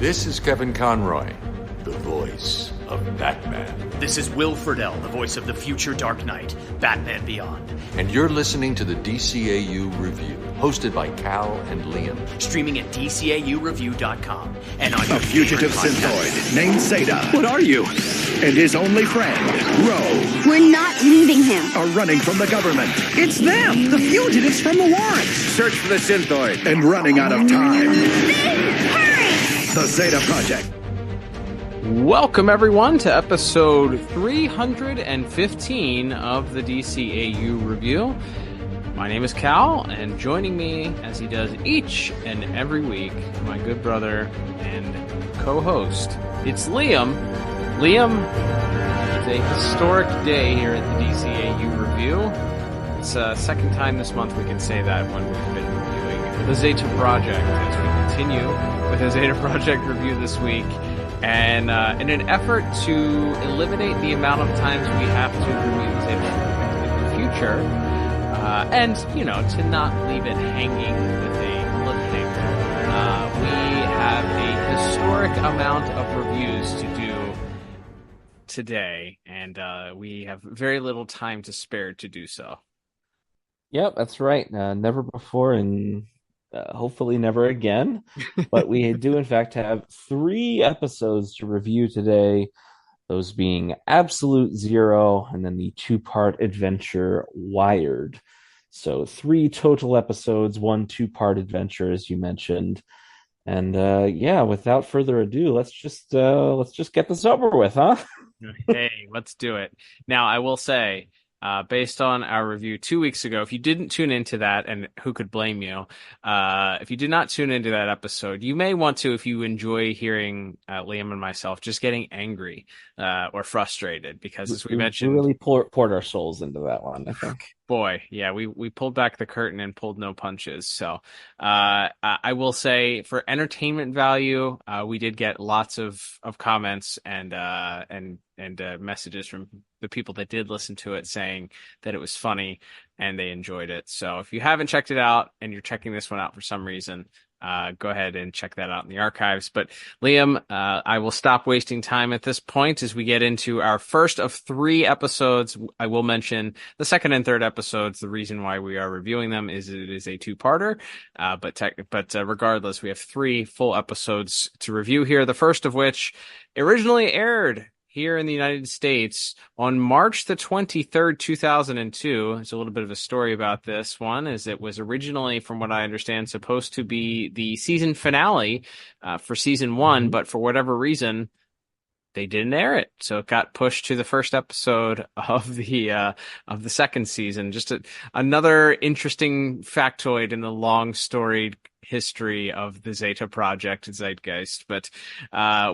This is Kevin Conroy, the voice of Batman. This is Will Friedle, the voice of the future Dark Knight, Batman Beyond. And you're listening to the DCAU Review, hosted by Cal and Liam. Streaming at DCAUreview.com and on A fugitive synthoid named Zeta. What are you? And his only friend, Rogue, We're not leaving him. are running from the government It's them! The fugitives from the warrant! Search for the synthoid. and running out of time. Hurry! The Zeta Project. Welcome, everyone, to episode 315 of the DCAU Review. My name is Cal, and joining me, as he does each and every week, my good brother and co-host, it's Liam. Liam, it's a historic day here at the DCAU Review. It's the second time this month we can say that when we've been reviewing the Zeta Project, as we continue with the Zeta Project review this week. And in an effort to eliminate the amount of times we have to review the Zeta Project in the future, and, you know, to not leave it hanging with a cliffhanger, we have a historic amount of reviews to do today, and we have very little time to spare to do so. Yep, that's right. Never before and hopefully never again. But we do, in fact, have 3 episodes to review today, those being Absolute Zero and then the 2-part adventure Wired. So 3 total episodes, 1 2-part adventure, as you mentioned. And yeah, without further ado, let's just get this over with, huh? Hey, let's do it. Now, I will say, based on our review 2 weeks ago, if you didn't tune into that, and who could blame you, if you did not tune into that episode, you may want to, if you enjoy hearing Liam and myself just getting angry or frustrated, because as we mentioned, we really poured our souls into that one, I think. Boy, yeah, we pulled back the curtain and pulled no punches. So I will say, for entertainment value, we did get lots of comments and messages from the people that did listen to it saying that it was funny and they enjoyed it. So if you haven't checked it out and you're checking this one out for some reason, go ahead and check that out in the archives. But Liam, I will stop wasting time at this point as we get into our first of 3 episodes. I will mention the second and third episodes. The reason why we are reviewing them is it is a 2-parter. But regardless, we have 3 full episodes to review here. The first of which originally aired here in the United States on March the 23rd, 2002. There's a little bit of a story about this one, as it was originally, from what I understand, supposed to be the season finale for season 1, but for whatever reason, they didn't air it. So it got pushed to the first episode of the second season. Just another interesting factoid in the long storied history of the Zeta Project Zeitgeist. But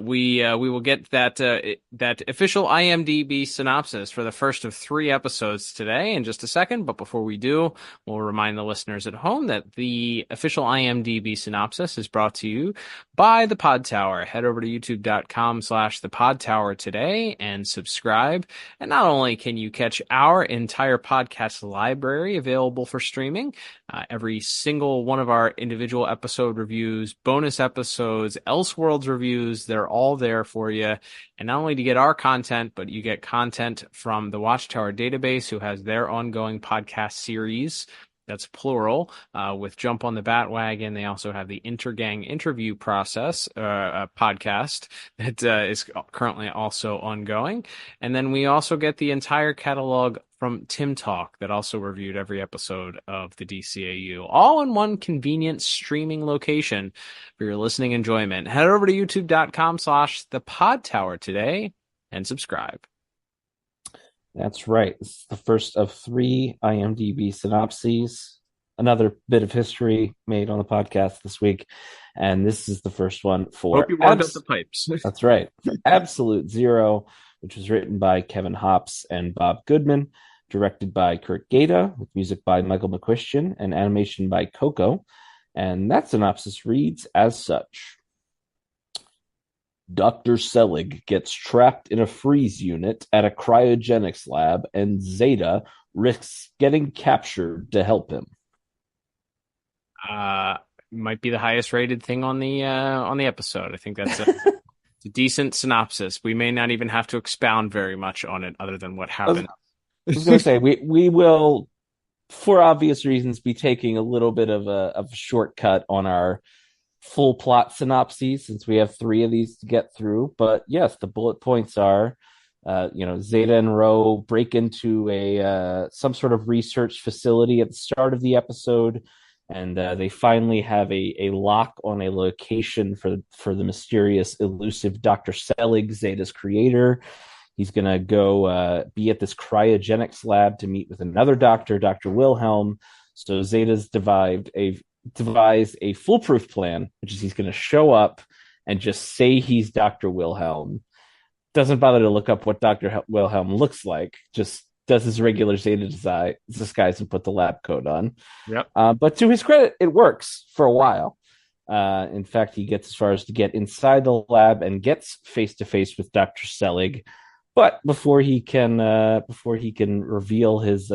we will get that official IMDb synopsis for the first of 3 episodes today in just a second. But before we do, we'll remind the listeners at home that the official IMDb synopsis is brought to you by the Pod Tower. Head over to youtube.com/the Pod Tower today and subscribe. And not only can you catch our entire podcast library available for streaming, every single one of our individual episode reviews, bonus episodes, Elseworlds reviews, they're all there for you. And not only do you get our content, but you get content from the Watchtower database, who has their ongoing podcast series. That's plural, with Jump on the Bat-Wagon. They also have the Intergang interview process podcast that is currently also ongoing. And then we also get the entire catalog from Tim Talk that also reviewed every episode of the DCAU, all in one convenient streaming location for your listening enjoyment. Head over to youtube.com/the Pod Tower today and subscribe. That's right. This is the first of 3 IMDb synopses. Another bit of history made on the podcast this week. And this is the first one for... Hope you warmed up the pipes. That's right. Absolute Zero, which was written by Kevin Hops and Bob Goodman, directed by Kurt Gaeta, with music by Michael McChristian and animation by Coco. And that synopsis reads as such. Dr. Selig gets trapped in a freeze unit at a cryogenics lab, and Zeta risks getting captured to help him. might be the highest rated thing on the episode. I think that's a decent synopsis. We may not even have to expound very much on it other than what happened. I was going to say we will, for obvious reasons, be taking a little bit of a shortcut on our full plot synopses since we have 3 of these to get through. But yes, the bullet points are, Zeta and Ro break into some sort of research facility at the start of the episode, and they finally have a lock on a location for the mysterious, elusive Dr. Selig, Zeta's creator. He's going to go be at this cryogenics lab to meet with another doctor, Dr. Wilhelm. So Zeta's devised a foolproof plan, which is he's going to show up and just say he's Dr. Wilhelm. Doesn't bother to look up what Dr. Wilhelm looks like, just does his regular Zeta disguise and put the lab coat on. Yep. But to his credit, it works for a while. In fact, he gets as far as to get inside the lab and gets face to face with Dr. Selig. But before he can reveal his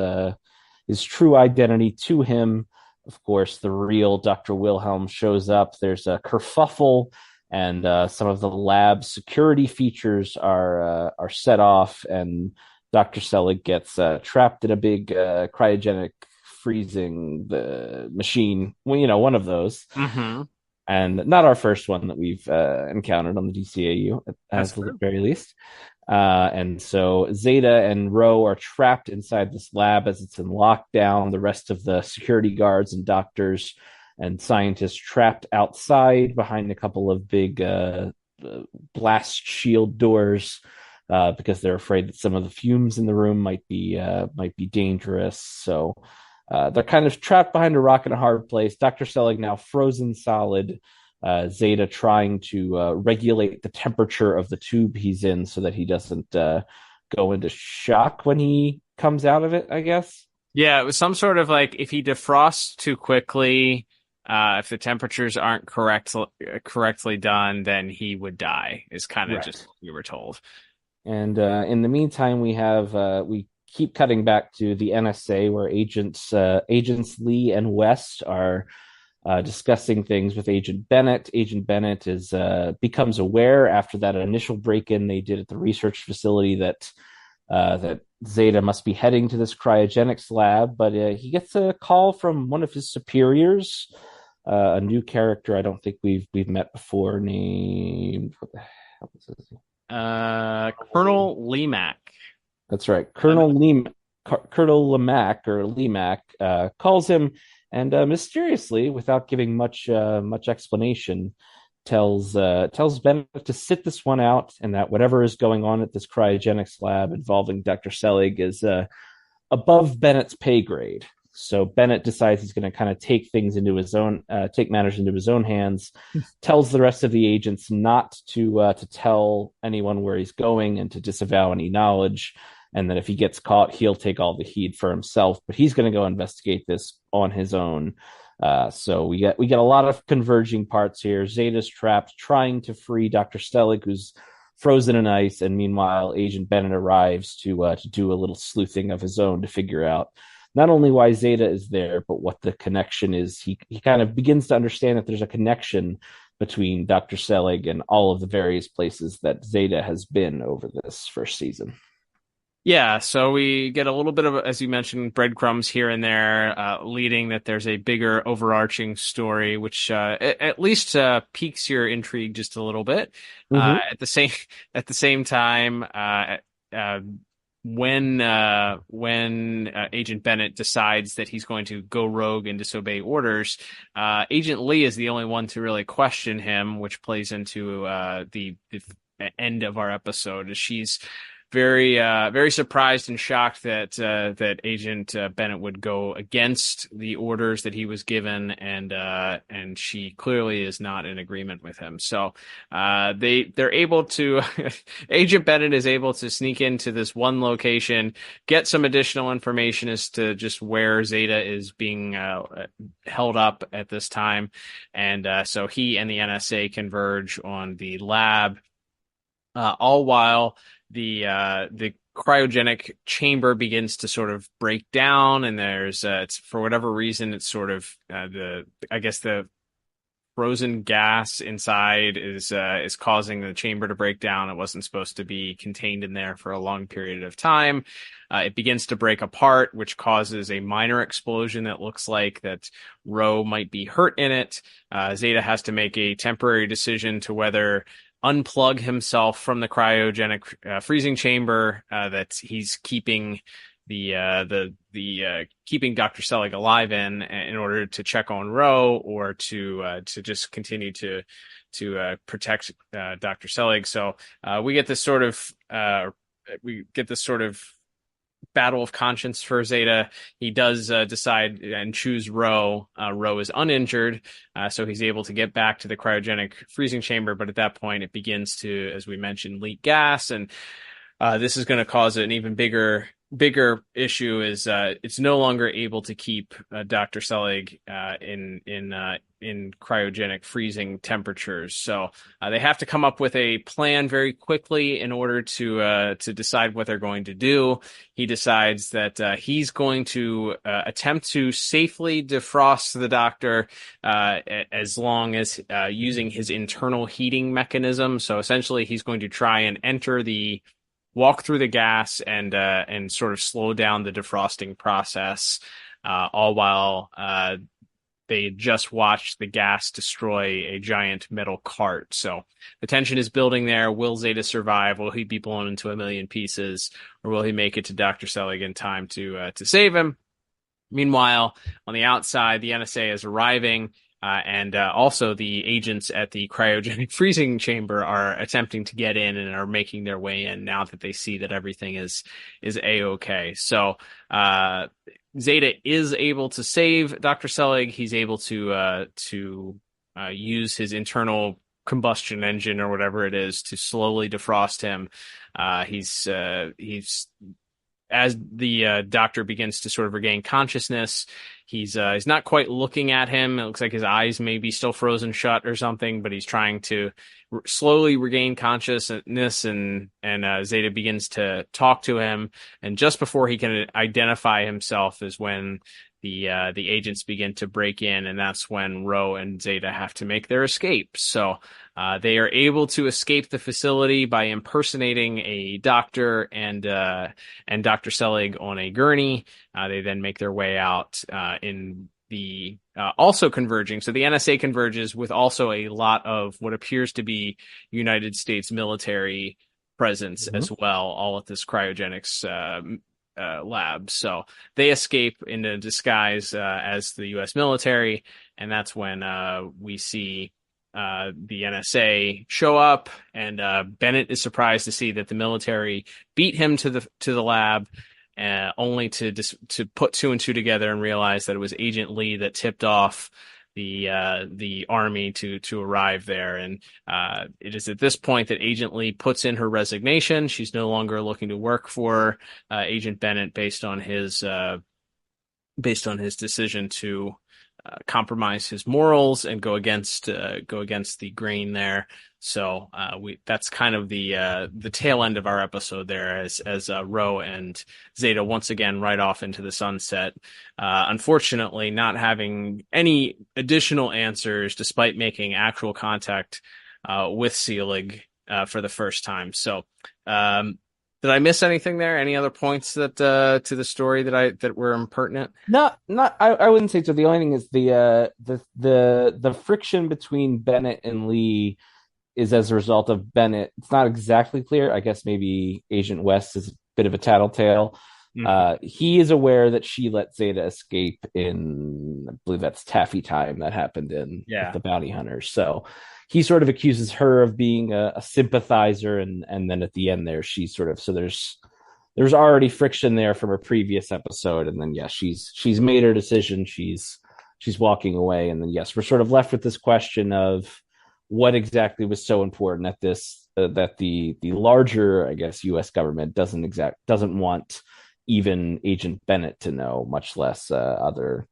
true identity to him, of course, the real Dr. Wilhelm shows up. There's a kerfuffle, and some of the lab security features are set off, and Dr. Selig gets trapped in a big cryogenic freezing machine. Well, one of those. Mm-hmm. And not our first one that we've encountered on the DCAU, at the very least. And so Zeta and Ro are trapped inside this lab as it's in lockdown. The rest of the security guards and doctors and scientists trapped outside behind a couple of big blast shield doors because they're afraid that some of the fumes in the room might be dangerous. So they're kind of trapped behind a rock and a hard place. Dr. Selig now frozen solid. Zeta trying to regulate the temperature of the tube he's in so that he doesn't go into shock when he comes out of it, I guess. Yeah, it was some sort of like if he defrosts too quickly, if the temperatures aren't correctly done, then he would die, is kind of just what we were told. And in the meantime, we keep cutting back to the NSA where agents Lee and West are discussing things with Agent Bennett. Agent Bennett becomes aware after that initial break-in they did at the research facility that Zeta must be heading to this cryogenics lab, but he gets a call from one of his superiors, a new character I don't think we've met before, named what the hell is his name? Colonel Lemack. That's right, Colonel Lemack or Lemack calls him. And mysteriously, without giving much explanation, tells Bennett to sit this one out, and that whatever is going on at this cryogenics lab involving Dr. Selig is above Bennett's pay grade. So Bennett decides he's going to kind of take matters into his own hands. Tells the rest of the agents not to tell anyone where he's going and to disavow any knowledge. And that if he gets caught, he'll take all the heat for himself. But he's going to go investigate this on his own. So we get a lot of converging parts here. Zeta's trapped, trying to free Dr. Selig, who's frozen in ice, and meanwhile, Agent Bennett arrives to do a little sleuthing of his own to figure out not only why Zeta is there, but what the connection is. He kind of begins to understand that there's a connection between Dr. Selig and all of the various places that Zeta has been over this first season. Yeah, so we get a little bit of, as you mentioned, breadcrumbs here and there, leading that there's a bigger overarching story, which at least piques your intrigue just a little bit. Mm-hmm. At the same time, when Agent Bennett decides that he's going to go rogue and disobey orders, Agent Lee is the only one to really question him, which plays into the end of our episode. She's very surprised and shocked that Agent Bennett would go against the orders that he was given, and she clearly is not in agreement with him. So they're able to Agent Bennett is able to sneak into this one location, get some additional information as to just where Zeta is being held up at this time, and so he and the NSA converge on the lab, all while the cryogenic chamber begins to sort of break down, and there's it's for whatever reason it's sort of the frozen gas inside is causing the chamber to break down. It wasn't supposed to be contained in there for a long period of time. It begins to break apart, which causes a minor explosion that looks like that Ro might be hurt in it. Zeta has to make a temporary decision to whether unplug himself from the cryogenic freezing chamber that he's keeping keeping Dr. Selig alive in order to check on Ro, or to just continue to protect Dr. Selig. So we get this sort of battle of conscience for Zeta. He does decide and choose Ro. Ro is uninjured, so he's able to get back to the cryogenic freezing chamber. But at that point, it begins to, as we mentioned, leak gas, and this is going to cause an even bigger issue. Is it's no longer able to keep Dr. Selig in cryogenic freezing temperatures. So they have to come up with a plan very quickly in order to decide what they're going to do. He decides that he's going to attempt to safely defrost the doctor as long as using his internal heating mechanism. So essentially, he's going to try and walk through the gas and sort of slow down the defrosting process, all while they just watched the gas destroy a giant metal cart. So the tension is building there. Will Zeta survive? Will he be blown into a million pieces, or will he make it to Dr. Selig in time to save him? Meanwhile, on the outside, the NSA is arriving. And also the agents at the cryogenic freezing chamber are attempting to get in and are making their way in now that they see that everything is A-okay. So Zeta is able to save Dr. Selig. He's able to use his internal combustion engine or whatever it is to slowly defrost him. He's as the doctor begins to sort of regain consciousness, he's not quite looking at him. It looks like his eyes may be still frozen shut or something, but he's trying to slowly regain consciousness, and Zeta begins to talk to him. And just before he can identify himself is when the agents begin to break in, and that's when Ro and Zeta have to make their escape. So they are able to escape the facility by impersonating a doctor and Dr. Selig on a gurney. They then make their way out in the also converging. So the NSA converges with also a lot of what appears to be United States military presence as well, all at this cryogenics lab. So they escape in a disguise as the U.S. military, and that's when we see the NSA show up, and Bennett is surprised to see that the military beat him to the lab, only to put two and two together and realize that it was Agent Lee that tipped off the army to arrive there. And it is at this point that Agent Lee puts in her resignation. She's no longer looking to work for Agent Bennett based on his decision to compromise his morals and go against the grain there. So that's kind of the tail end of our episode there, as Ro and Zeta once again ride off into the sunset. Unfortunately, not having any additional answers, despite making actual contact with Selig for the first time. So did I miss anything there? Any other points that to the story that were impertinent? Not. I wouldn't say so. The only thing is the friction between Bennett and Lee is as a result of Bennett. It's not exactly clear. I guess maybe Agent West is a bit of a tattletale. Mm-hmm. He is aware that she let Zeta escape in, I believe that's Taffy time that happened in with the bounty hunters. So he sort of accuses her of being a sympathizer, and then at the end there, she's sort of, so there's already friction there from a previous episode, and then she's made her decision. She's walking away, and then we're sort of left with this question of what exactly was so important at this that the larger, I guess, U.S. government doesn't want even Agent Bennett to know, much less other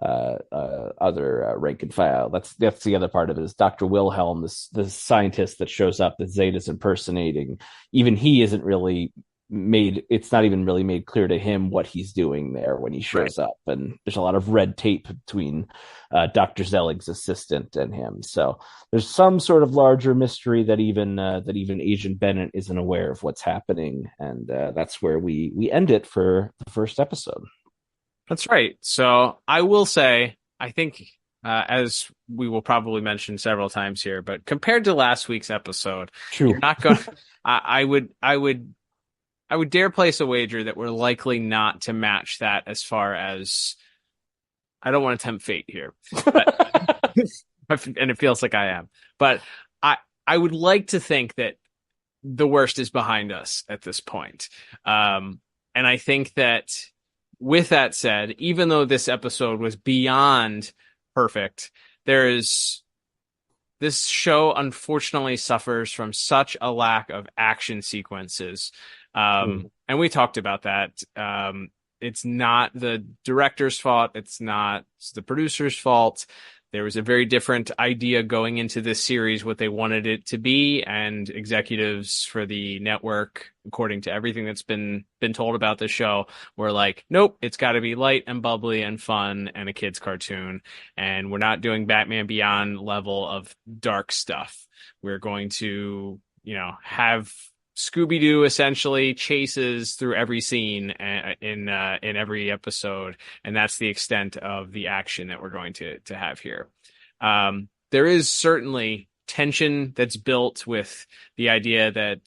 rank and file. That's the other part of it, is Dr. Wilhelm, the scientist that shows up that Zeta's impersonating. Even he isn't really it's not even really made clear to him what he's doing there when he shows up, and there's a lot of red tape between Dr. Zellig's assistant and him. So there's some sort of larger mystery that even Agent Bennett isn't aware of what's happening, and that's where we end it for the first episode. That's right. So I will say, I think, as we will probably mention several times here, but compared to last week's episode, True. You're not going. I would dare place a wager that we're likely not to match that as far as. I don't want to tempt fate here, but, and it feels like I am. But I would like to think that the worst is behind us at this point. And I think that. With that said, even though this episode was beyond perfect, this show unfortunately suffers from such a lack of action sequences. And we talked about that. It's not the director's fault. It's the producer's fault. There was a very different idea going into this series, what they wanted it to be, and executives for the network, according to everything that's been told about the show, were like, nope, it's got to be light and bubbly and fun and a kid's cartoon, and we're not doing Batman Beyond level of dark stuff. We're going to, have Scooby-Doo essentially chases through every scene in every episode, and that's the extent of the action that we're going to have here. There is certainly tension that's built with the idea that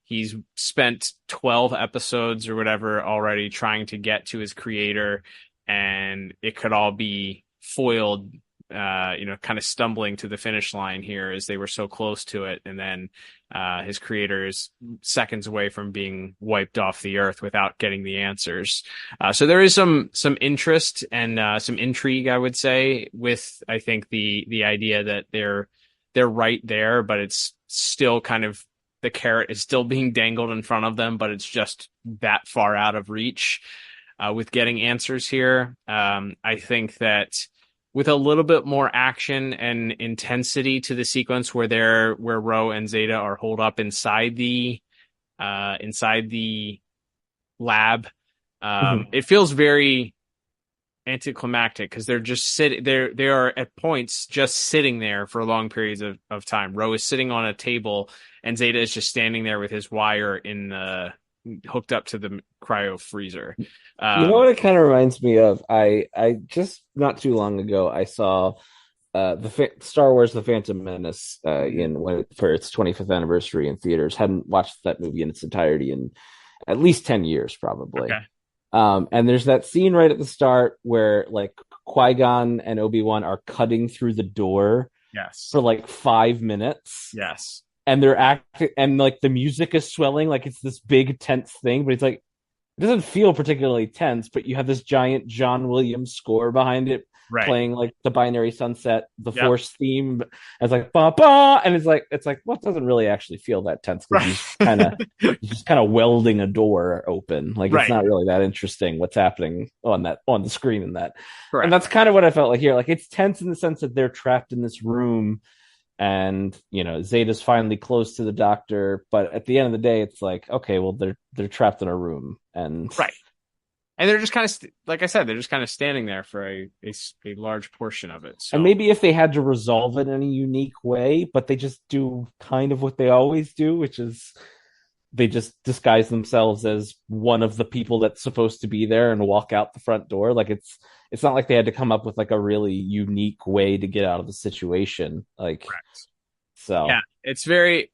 he's spent 12 episodes or whatever already trying to get to his creator, and it could all be foiled, kind of stumbling to the finish line here as they were so close to it. And then his creator is seconds away from being wiped off the earth without getting the answers. So there is some interest and some intrigue, I would say, with, I think, the idea that they're right there, but it's still kind of, the carrot is still being dangled in front of them, but it's just that far out of reach with getting answers here. I think that with a little bit more action and intensity to the sequence where Ro and Zeta are holed up inside the lab, it feels very anticlimactic because they're just they are at points just sitting there for long periods of time. Ro is sitting on a table and Zeta is just standing there with his wire hooked up to the cryo freezer. You know what it kind of reminds me of? I just not too long ago I saw Star Wars: The Phantom Menace for its 25th anniversary in theaters. Hadn't watched that movie in its entirety in at least 10 years, probably. Okay. And there's that scene right at the start where like Qui-Gon and Obi-Wan are cutting through the door. Yes. For like 5 minutes. Yes. And they're acting, and like the music is swelling, like it's this big tense thing, but it's like it doesn't feel particularly tense, but you have this giant John Williams score behind it, playing like the Binary Sunset, the Force theme. It's like ba ba, and it's like well, it doesn't really actually feel that tense because he's just kind of welding a door open. Like it's not really that interesting what's happening on the screen in that. Correct. And that's kind of what I felt like here. Like it's tense in the sense that they're trapped in this room. And Zeta's finally close to the doctor, but at the end of the day, it's like, okay, well, they're trapped in a room, and they're just kind of like I said, they're just kind of standing there for a large portion of it. So. And maybe if they had to resolve it in a unique way, but they just do kind of what they always do, which is they just disguise themselves as one of the people that's supposed to be there and walk out the front door. Like it's not like they had to come up with like a really unique way to get out of the situation. Like, so yeah, it's very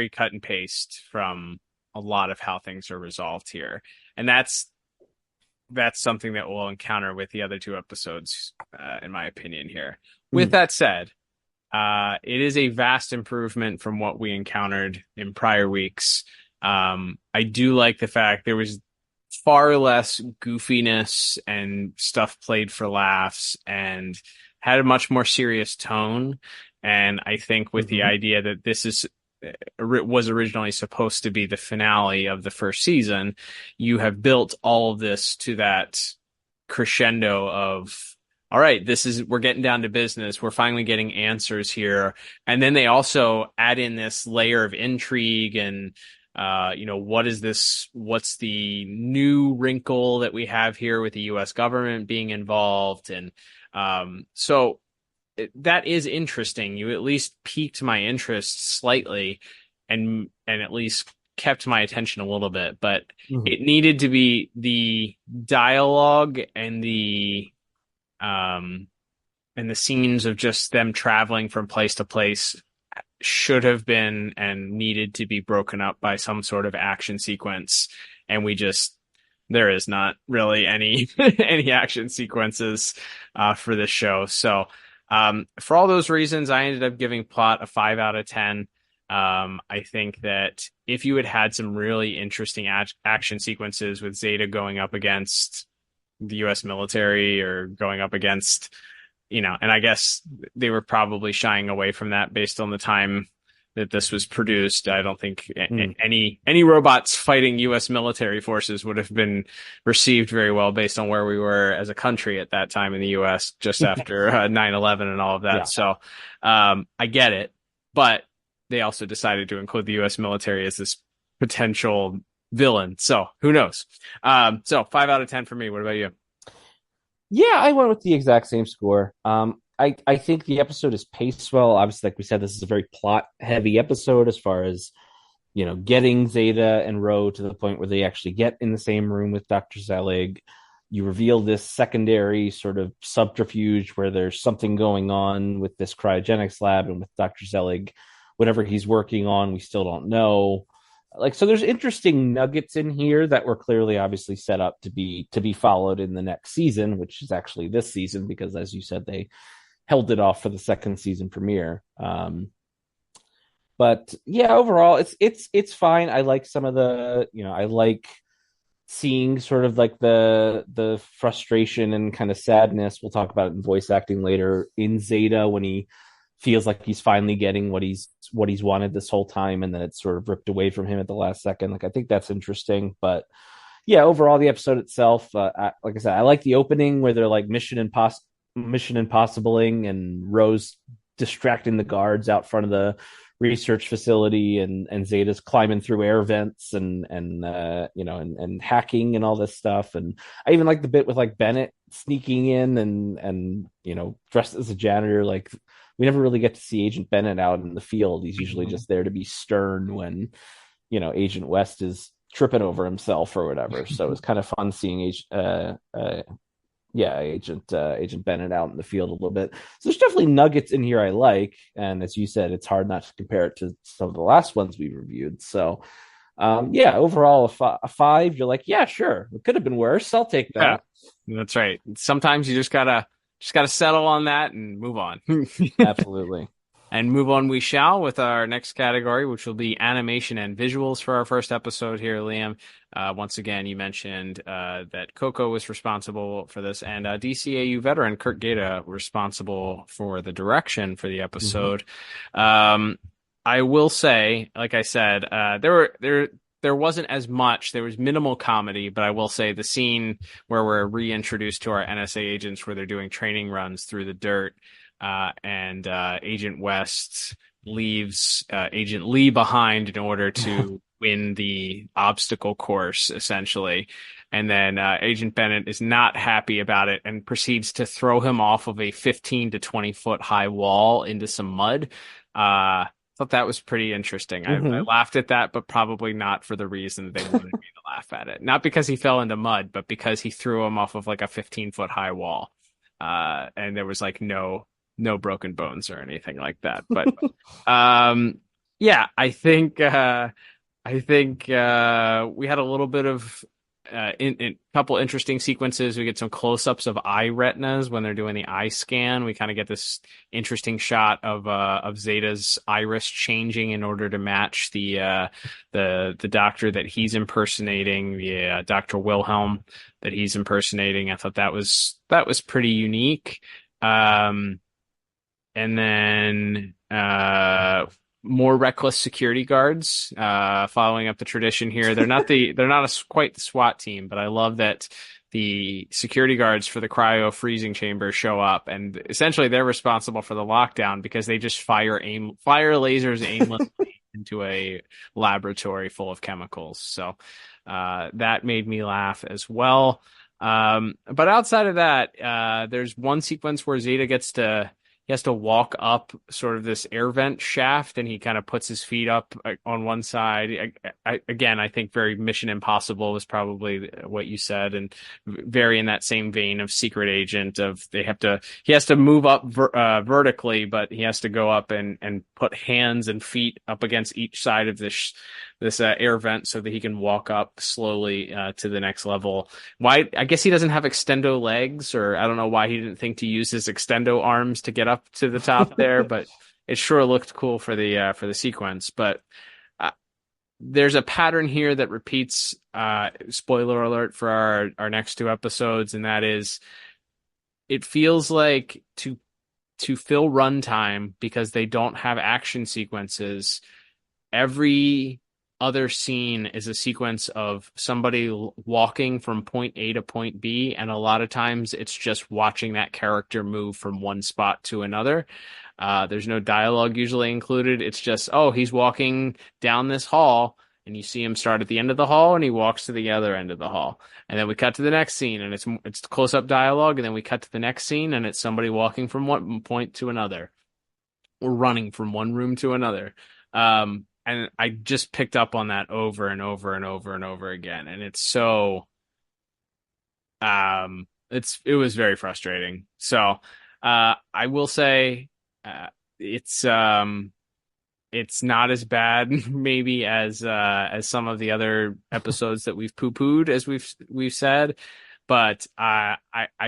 cut and paste from a lot of how things are resolved here. And that's something that we'll encounter with the other two episodes, in my opinion here. With that said, it is a vast improvement from what we encountered in prior weeks. I do like the fact there was far less goofiness and stuff played for laughs and had a much more serious tone. And I think with the idea that this was originally supposed to be the finale of the first season, you have built all of this to that crescendo of, all right, we're getting down to business. We're finally getting answers here. And then they also add in this layer of intrigue and What is this? What's the new wrinkle that we have here with the U.S. government being involved? And so that is interesting. You at least piqued my interest slightly, and at least kept my attention a little bit. But it needed to be the dialogue and the scenes of just them traveling from place to place should have been and needed to be broken up by some sort of action sequence. And there is not really any action sequences for this show. So for all those reasons, I ended up giving plot a 5 out of 10. I think that if you had some really interesting action sequences with Zeta going up against the U.S. military or going up against, and I guess they were probably shying away from that based on the time that this was produced. I don't think any robots fighting U.S. military forces would have been received very well based on where we were as a country at that time in the U.S. just after 9/11 and all of that. Yeah. So I get it, but they also decided to include the U.S. military as this potential villain. So who knows? So 5 out of 10 for me. What about you? Yeah, I went with the exact same score. I think the episode is paced well. Obviously, like we said, this is a very plot-heavy episode as far as, getting Zeta and Ro to the point where they actually get in the same room with Dr. Zelig. You reveal this secondary sort of subterfuge where there's something going on with this cryogenics lab and with Dr. Zelig. Whatever he's working on, we still don't know. So there's interesting nuggets in here that were clearly obviously set up to be followed in the next season, which is actually this season, because as you said, they held it off for the second season premiere. But yeah, overall it's fine. I like some of the, I like seeing sort of like the frustration and kind of sadness. We'll talk about it in voice acting later in Zeta when he feels like he's finally getting what he's wanted this whole time, and then it's sort of ripped away from him at the last second. I think that's interesting. But yeah, overall the episode itself, like I said, I like the opening where they're like mission impossibling and Rose distracting the guards out front of the research facility, and Zeta's climbing through air vents and hacking and all this stuff. And I even like the bit with like Bennett sneaking in and dressed as a janitor. Like, we never really get to see Agent Bennett out in the field. He's usually just there to be stern when, Agent West is tripping over himself or whatever. So it's kind of fun seeing Agent Bennett out in the field a little bit. So there's definitely nuggets in here I like. And as you said, it's hard not to compare it to some of the last ones we reviewed. So overall a 5. You're like, yeah, sure, it could have been worse. I'll take that. Yeah, that's right. Sometimes you just gotta settle on that and move on. Absolutely. And move on we shall with our next category, which will be animation and visuals for our first episode here, Liam. Once again, you mentioned that Coco was responsible for this, and DCAU veteran Kurt Gaeta responsible for the direction for the episode. I will say, like I said, there wasn't as much. There was minimal comedy, but I will say the scene where we're reintroduced to our NSA agents where they're doing training runs through the dirt, and Agent West leaves Agent Lee behind in order to win the obstacle course, essentially. And then Agent Bennett is not happy about it and proceeds to throw him off of a 15 to 20 foot high wall into some mud. Thought that was pretty interesting. I laughed at that, but probably not for the reason they wanted me to laugh at it. Not because he fell into mud, but because he threw him off of like a 15-foot high wall. And there was like no broken bones or anything like that. But yeah, I think we had a little bit of in couple interesting sequences. We get some close-ups of eye retinas when they're doing the eye scan. We kind of get this interesting shot of Zeta's iris changing in order to match the doctor that he's impersonating, the Dr. Wilhelm that he's impersonating. I thought that was pretty unique. And then more reckless security guards, following up the tradition here. They're not quite the SWAT team, but I love that the security guards for the cryo freezing chamber show up, and essentially they're responsible for the lockdown because they just fire lasers aimlessly into a laboratory full of chemicals. So that made me laugh as well. But outside of that, there's one sequence where Zeta he has to walk up sort of this air vent shaft, and he kind of puts his feet up on one side. Again, I think very Mission Impossible was probably what you said, and very in that same vein of Secret Agent of he has to move up vertically, but he has to go up and put hands and feet up against each side of this air vent so that he can walk up slowly to the next level. Why? I guess he doesn't have extendo legs, or I don't know why he didn't think to use his extendo arms to get up to the top there, but it sure looked cool for the sequence. But there's a pattern here that repeats. Spoiler alert for our next two episodes, and that is, it feels like to fill runtime, because they don't have action sequences. Every other scene is a sequence of somebody walking from point A to point B, and a lot of times it's just watching that character move from one spot to another. There's no dialogue usually included. It's just, oh, he's walking down this hall, and you see him start at the end of the hall, and he walks to the other end of the hall. And then we cut to the next scene, and it's close-up dialogue, and then we cut to the next scene, and it's somebody walking from one point to another, or running from one room to another. And I just picked up on that over and over and over and over again. And it's so, it was very frustrating. So, I will say, it's not as bad maybe as some of the other episodes that we've poo-pooed, as we've said. But I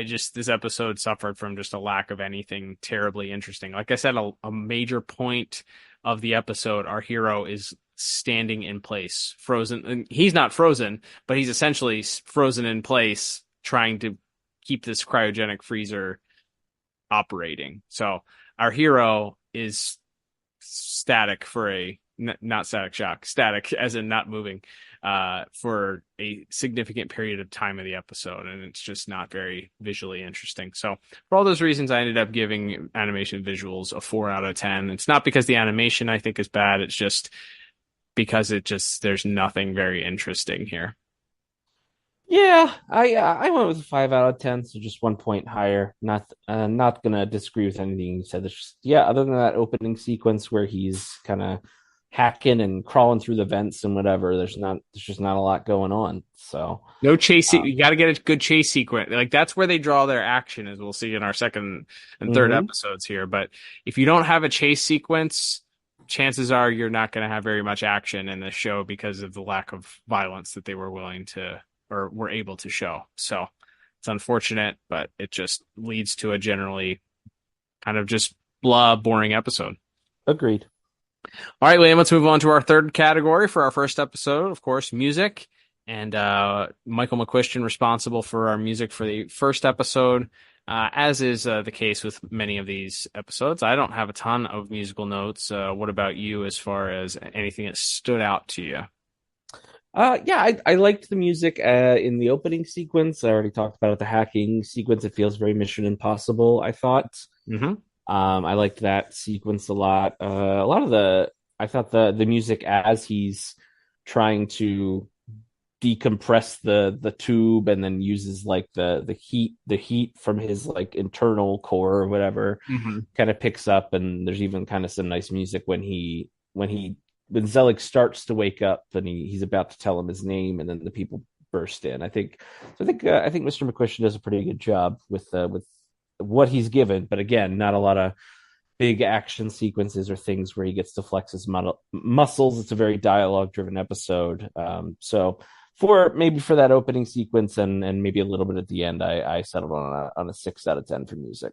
just, this episode suffered from just a lack of anything terribly interesting. Like I said, a major point of the episode, our hero is standing in place, frozen. And he's not frozen, but he's essentially frozen in place, trying to keep this cryogenic freezer operating. So our hero is static not static shock, static as in not moving, for a significant period of time of the episode, and it's just not very visually interesting. So for all those reasons, I ended up giving animation visuals a 4 out of 10. It's not because the animation I think is bad, it's just because there's nothing very interesting here. Yeah, I went with a 5 out of 10, so just 1 point higher. Not gonna disagree with anything you said. It's just, yeah, other than that opening sequence where he's kind of hacking and crawling through the vents and whatever, there's just not a lot going on. So no chase. You got to get a good chase sequence. Like, that's where they draw their action, as we'll see in our second and third episodes here. But if you don't have a chase sequence, chances are you're not going to have very much action in the show, because of the lack of violence that they were willing to, or were able to show. So it's unfortunate, but it just leads to a generally kind of just blah, boring episode. Agreed. All right, Liam, let's move on to our third category for our first episode, of course, music. And Michael McQuistion responsible for our music for the first episode, as is the case with many of these episodes. I don't have a ton of musical notes. What about you, as far as anything that stood out to you? Yeah, I liked the music in the opening sequence. I already talked about it, the hacking sequence. It feels very Mission Impossible, I thought. Mm-hmm. I liked that sequence a lot. I thought the music as he's trying to decompress the tube, and then uses like the heat from his like internal core or whatever, kind of picks up. And there's even kind of some nice music when Zelig starts to wake up, and he's about to tell him his name, and then the people burst in. I think Mr. McQuistion does a pretty good job with what he's given, but again, not a lot of big action sequences or things where he gets to flex his muscles. It's a very dialogue-driven episode. So for that opening sequence and maybe a little bit at the end, I settled on a 6 out of 10 for music.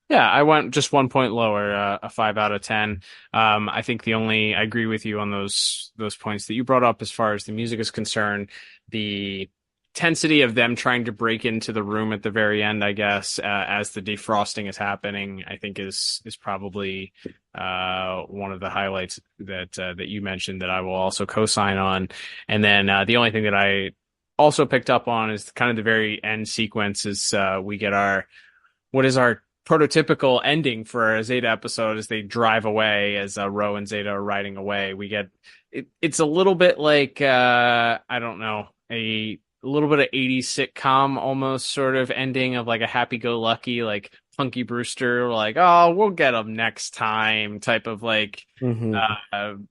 Yeah, I went just 1 point lower, a 5 out of 10. I think I agree with you on those points that you brought up as far as the music is concerned. The intensity of them trying to break into the room at the very end, I guess, as the defrosting is happening, I think is probably one of the highlights that you mentioned that I will also co-sign on. And then the only thing that I also picked up on is kind of the very end sequence is we get what is our prototypical ending for a Zeta episode as they drive away, as Ro and Zeta are riding away. We get it's a little bit like I don't know, a little bit of 80s sitcom almost sort of ending of like a happy-go-lucky, like Punky Brewster, like, oh, we'll get them next time type of like vibe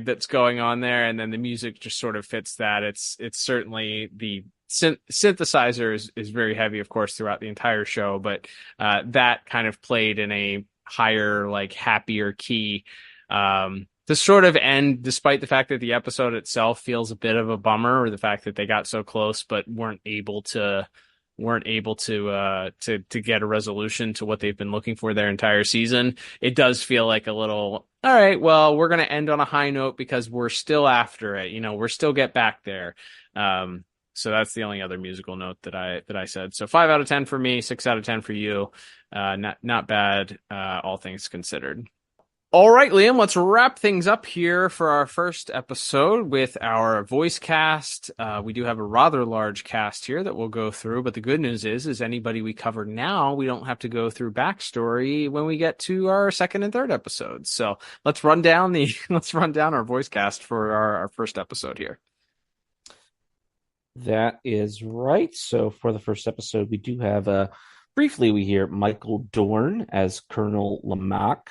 that's going on there. And then the music just sort of fits that. It's certainly the synthesizer is very heavy, of course, throughout the entire show, but that kind of played in a higher, like happier key to sort of end, despite the fact that the episode itself feels a bit of a bummer, or the fact that they got so close but weren't able to get a resolution to what they've been looking for their entire season. It does feel like a little, all right, well, we're going to end on a high note because we're still after it. We're still get back there. So that's the only other musical note that I said. So 5 out of 10 for me, 6 out of 10 for you. Not bad, all things considered. All right, Liam, let's wrap things up here for our first episode with our voice cast. We do have a rather large cast here that we'll go through, but the good news is anybody we cover now, we don't have to go through backstory when we get to our second and third episodes. So let's run down our voice cast for our first episode here. That is right. So for the first episode, we do have briefly we hear Michael Dorn as Colonel Lamac.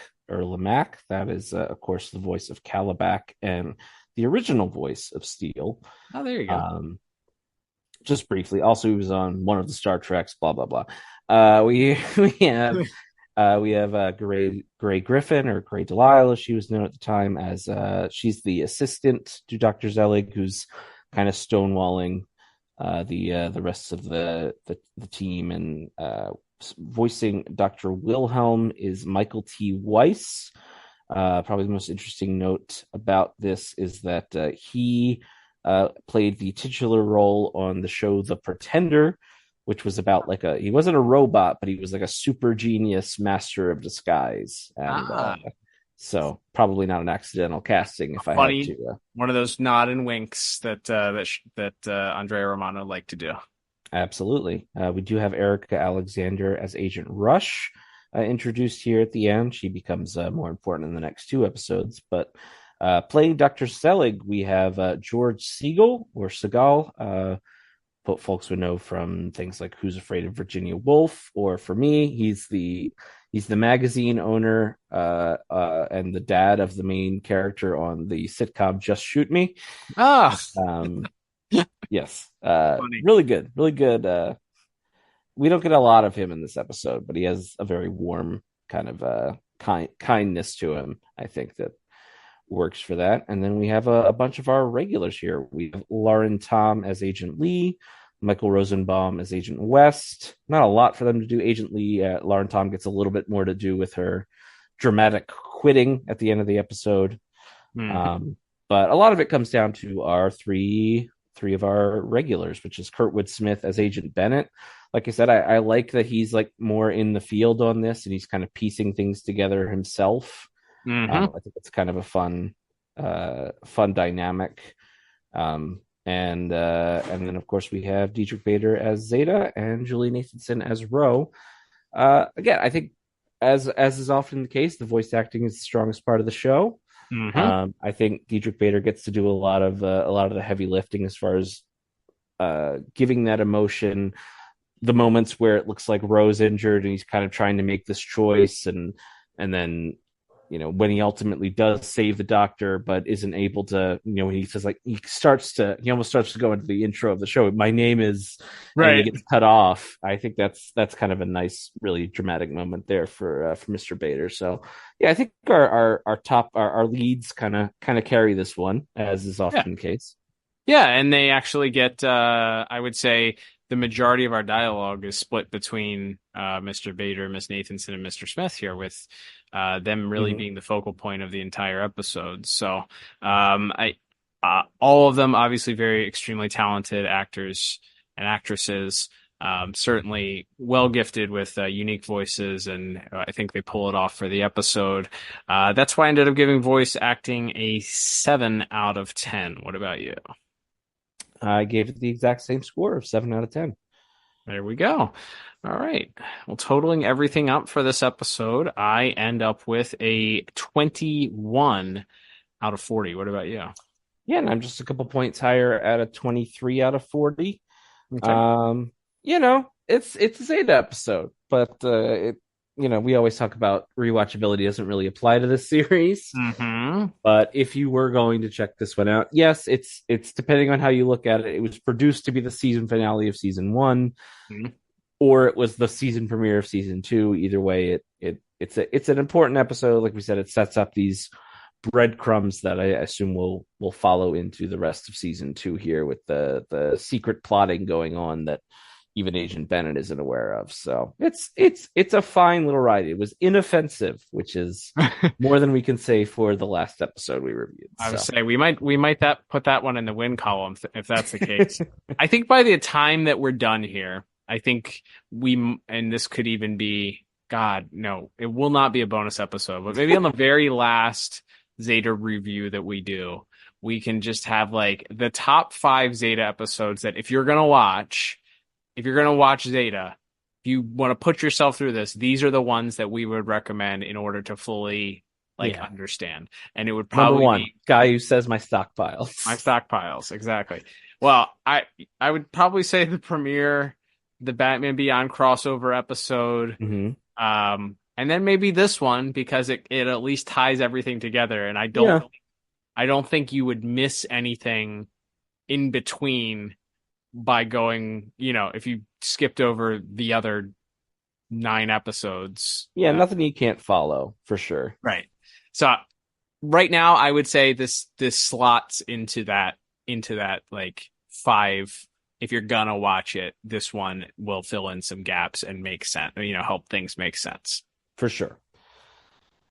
That is, of course, the voice of Calabac and the original voice of Steel. Oh, there you go. Just briefly. Also, he was on one of the Star Treks. Blah blah blah. We have Gray Griffin, or Gray Delilah, she was known at the time as. She's the assistant to Dr. Zelig, who's kind of stonewalling the rest of the team, and voicing Dr. Wilhelm is Michael T. Weiss. Probably the most interesting note about this is that he played the titular role on the show The Pretender, which was about he wasn't a robot, but he was like a super genius master of disguise. And so probably not an accidental casting if I had to. One of those nod and winks that Andrea Romano liked to do. Absolutely. We do have Erica Alexander as Agent Rush introduced here at the end. She becomes more important in the next 2 episodes. But playing Dr. Selig, we have George Siegel, or Segal. Folks would know from things like Who's Afraid of Virginia Woolf, or for me, he's the magazine owner and the dad of the main character on the sitcom Just Shoot Me. Yes. Really good. We don't get a lot of him in this episode, but he has a very warm kind of kindness to him, I think, that works for that. And then we have a bunch of our regulars here. We have Lauren Tom as Agent Lee, Michael Rosenbaum as Agent West. Not a lot for them to do. Agent Lee, Lauren Tom gets a little bit more to do with her dramatic quitting at the end of the episode. But a lot of it comes down to our three of our regulars, which is Kurtwood Smith as Agent Bennett. Like I said, I like that he's like more in the field on this, and he's kind of piecing things together himself. I think it's kind of a fun dynamic. And then of course we have Dietrich Bader as Zeta and Julie Nathanson as Ro. Again, I think as is often the case, the voice acting is the strongest part of the show. I think Dietrich Bader gets to do a lot of the heavy lifting as far as giving that emotion, the moments where it looks like Ro's injured and he's kind of trying to make this choice, and then when he ultimately does save the doctor but isn't able to, when he says, like, he almost starts to go into the intro of the show, my name is, right, and he gets cut off. I think that's kind of a nice, really dramatic moment there for Mr. Bader. So yeah, I think our leads kind of carry this one, as is often the case. Yeah, and they actually get, I would say, the majority of our dialogue is split between Mr. Bader, Miss Nathanson, and Mr. Smith here, with them really being the focal point of the entire episode. So all of them obviously very extremely talented actors and actresses, certainly well gifted with unique voices, and I think they pull it off for the episode. That's why I ended up giving voice acting a 7 out of 10. What about you? I gave it the exact same score of 7 out of 10. There we go. All right. Well, totaling everything up for this episode, I end up with a 21 out of 40. What about you? Yeah, and I'm just a couple points higher at a 23 out of 40. Okay. It's a Zeta episode, but we always talk about rewatchability doesn't really apply to this series. Mm-hmm. But if you were going to check this one out, yes, it's depending on how you look at it. It was produced to be the season finale of season 1, or it was the season premiere of season 2. Either way, it's an important episode. Like we said, it sets up these breadcrumbs that I assume will follow into the rest of season 2 here with the secret plotting going on that even Agent Bennett isn't aware of. So it's a fine little ride. It was inoffensive, which is more than we can say for the last episode we reviewed. I would say we might put that one in the win column if that's the case. I think by the time that we're done here, I think and this could even be, God, no, it will not be a bonus episode, but maybe on the very last Zeta review that we do, we can just have like the top 5 Zeta episodes that if you're going to watch Zeta, if you want to put yourself through this, these are the ones that we would recommend in order to fully understand. And it would probably number 1 be guy who says my stockpiles. My stockpiles, exactly. Well, I would probably say the premiere, the Batman Beyond crossover episode, and then maybe this one because it at least ties everything together. And I don't think you would miss anything in between by going, if you skipped over the other 9 episodes. Yeah, nothing you can't follow for sure. Right. So right now I would say this slots into that like 5. If you're gonna watch it, this one will fill in some gaps and make sense, help things make sense. For sure.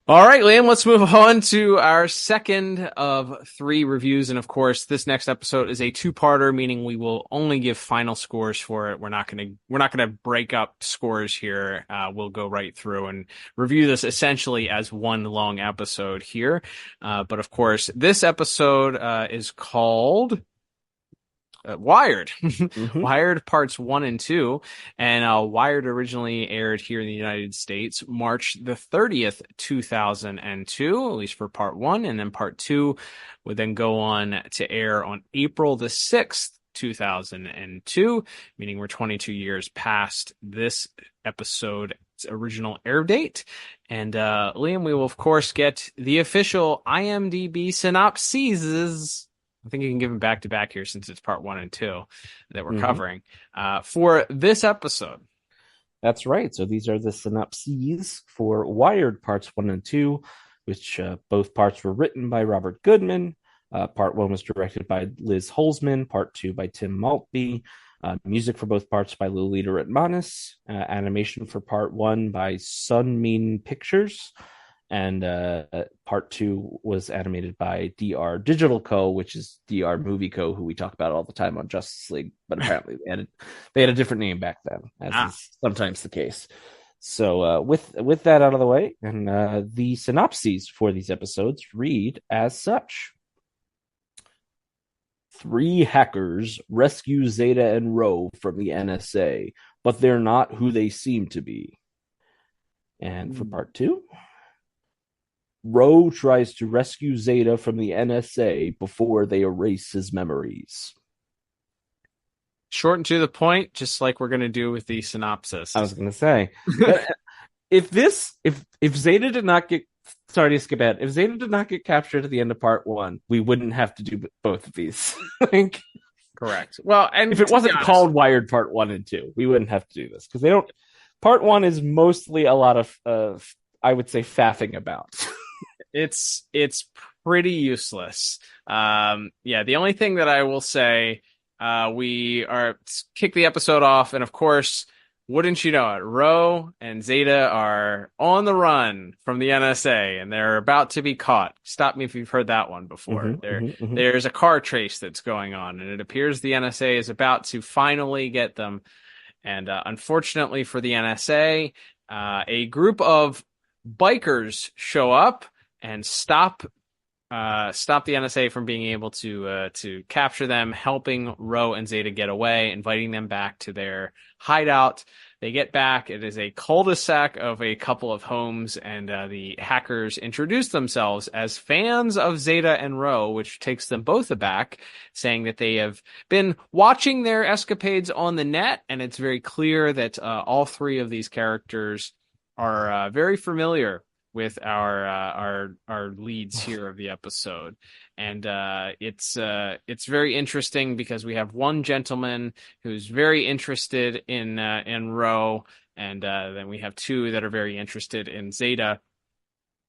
All right, Liam, let's move on to our second of 3 reviews. And of course, this next episode is a 2-parter, meaning we will only give final scores for it. We're not going to break up scores here. We'll go right through and review this essentially as one long episode here. But of course, this episode is called Wired. Wired parts 1 and 2. And Wired originally aired here in the United States March the 30th, 2002, at least for part 1. And then part 2 would then go on to air on April the 6th, 2002, meaning we're 22 years past this episode's original air date. And Liam, we will of course get the official IMDb synopses. I think you can give them back to back here since it's part 1 and 2 that we're covering for this episode. That's right. So these are the synopses for Wired parts 1 and 2, which both parts were written by Robert Goodman. Part 1 was directed by Liz Holzman. Part 2 by Tim Maltby. Music for both parts by Lolita Ritmanis. Animation for part 1 by Sunmin Pictures. And part 2 was animated by DR Digital Co., which is DR Movie Co., who we talk about all the time on Justice League, but apparently they had a different name back then, as is sometimes the case. So with that out of the way, and the synopses for these episodes read as such. 3 hackers rescue Zeta and Rho from the NSA, but they're not who they seem to be. And for part 2, Rho tries to rescue Zeta from the NSA before they erase his memories. Short and to the point, just like we're going to do with the synopsis. I was going to say, if Zeta did not get, sorry to skip ahead, if Zeta did not get captured at the end of part 1, we wouldn't have to do both of these. Correct. Well, and if it wasn't called Wired part 1 and 2, we wouldn't have to do this because they don't. Part 1 is mostly a lot of I would say faffing about. It's pretty useless. The only thing that I will say, we are kick the episode off, and of course, wouldn't you know it, Rho and Zeta are on the run from the NSA, and they're about to be caught. Stop me if you've heard that one before. There's a car chase that's going on, and it appears the NSA is about to finally get them. And unfortunately for the NSA, a group of bikers show up and stop stop the NSA from being able to capture them, helping Ro and Zeta get away, inviting them back to their hideout. They get back. It is a cul-de-sac of a couple of homes, and the hackers introduce themselves as fans of Zeta and Ro, which takes them both aback, saying that they have been watching their escapades on the net, and it's very clear that all three of these characters are very familiar with our leads here of the episode, and it's very interesting because we have one gentleman who's very interested in Ro, and then we have two that are very interested in Zeta.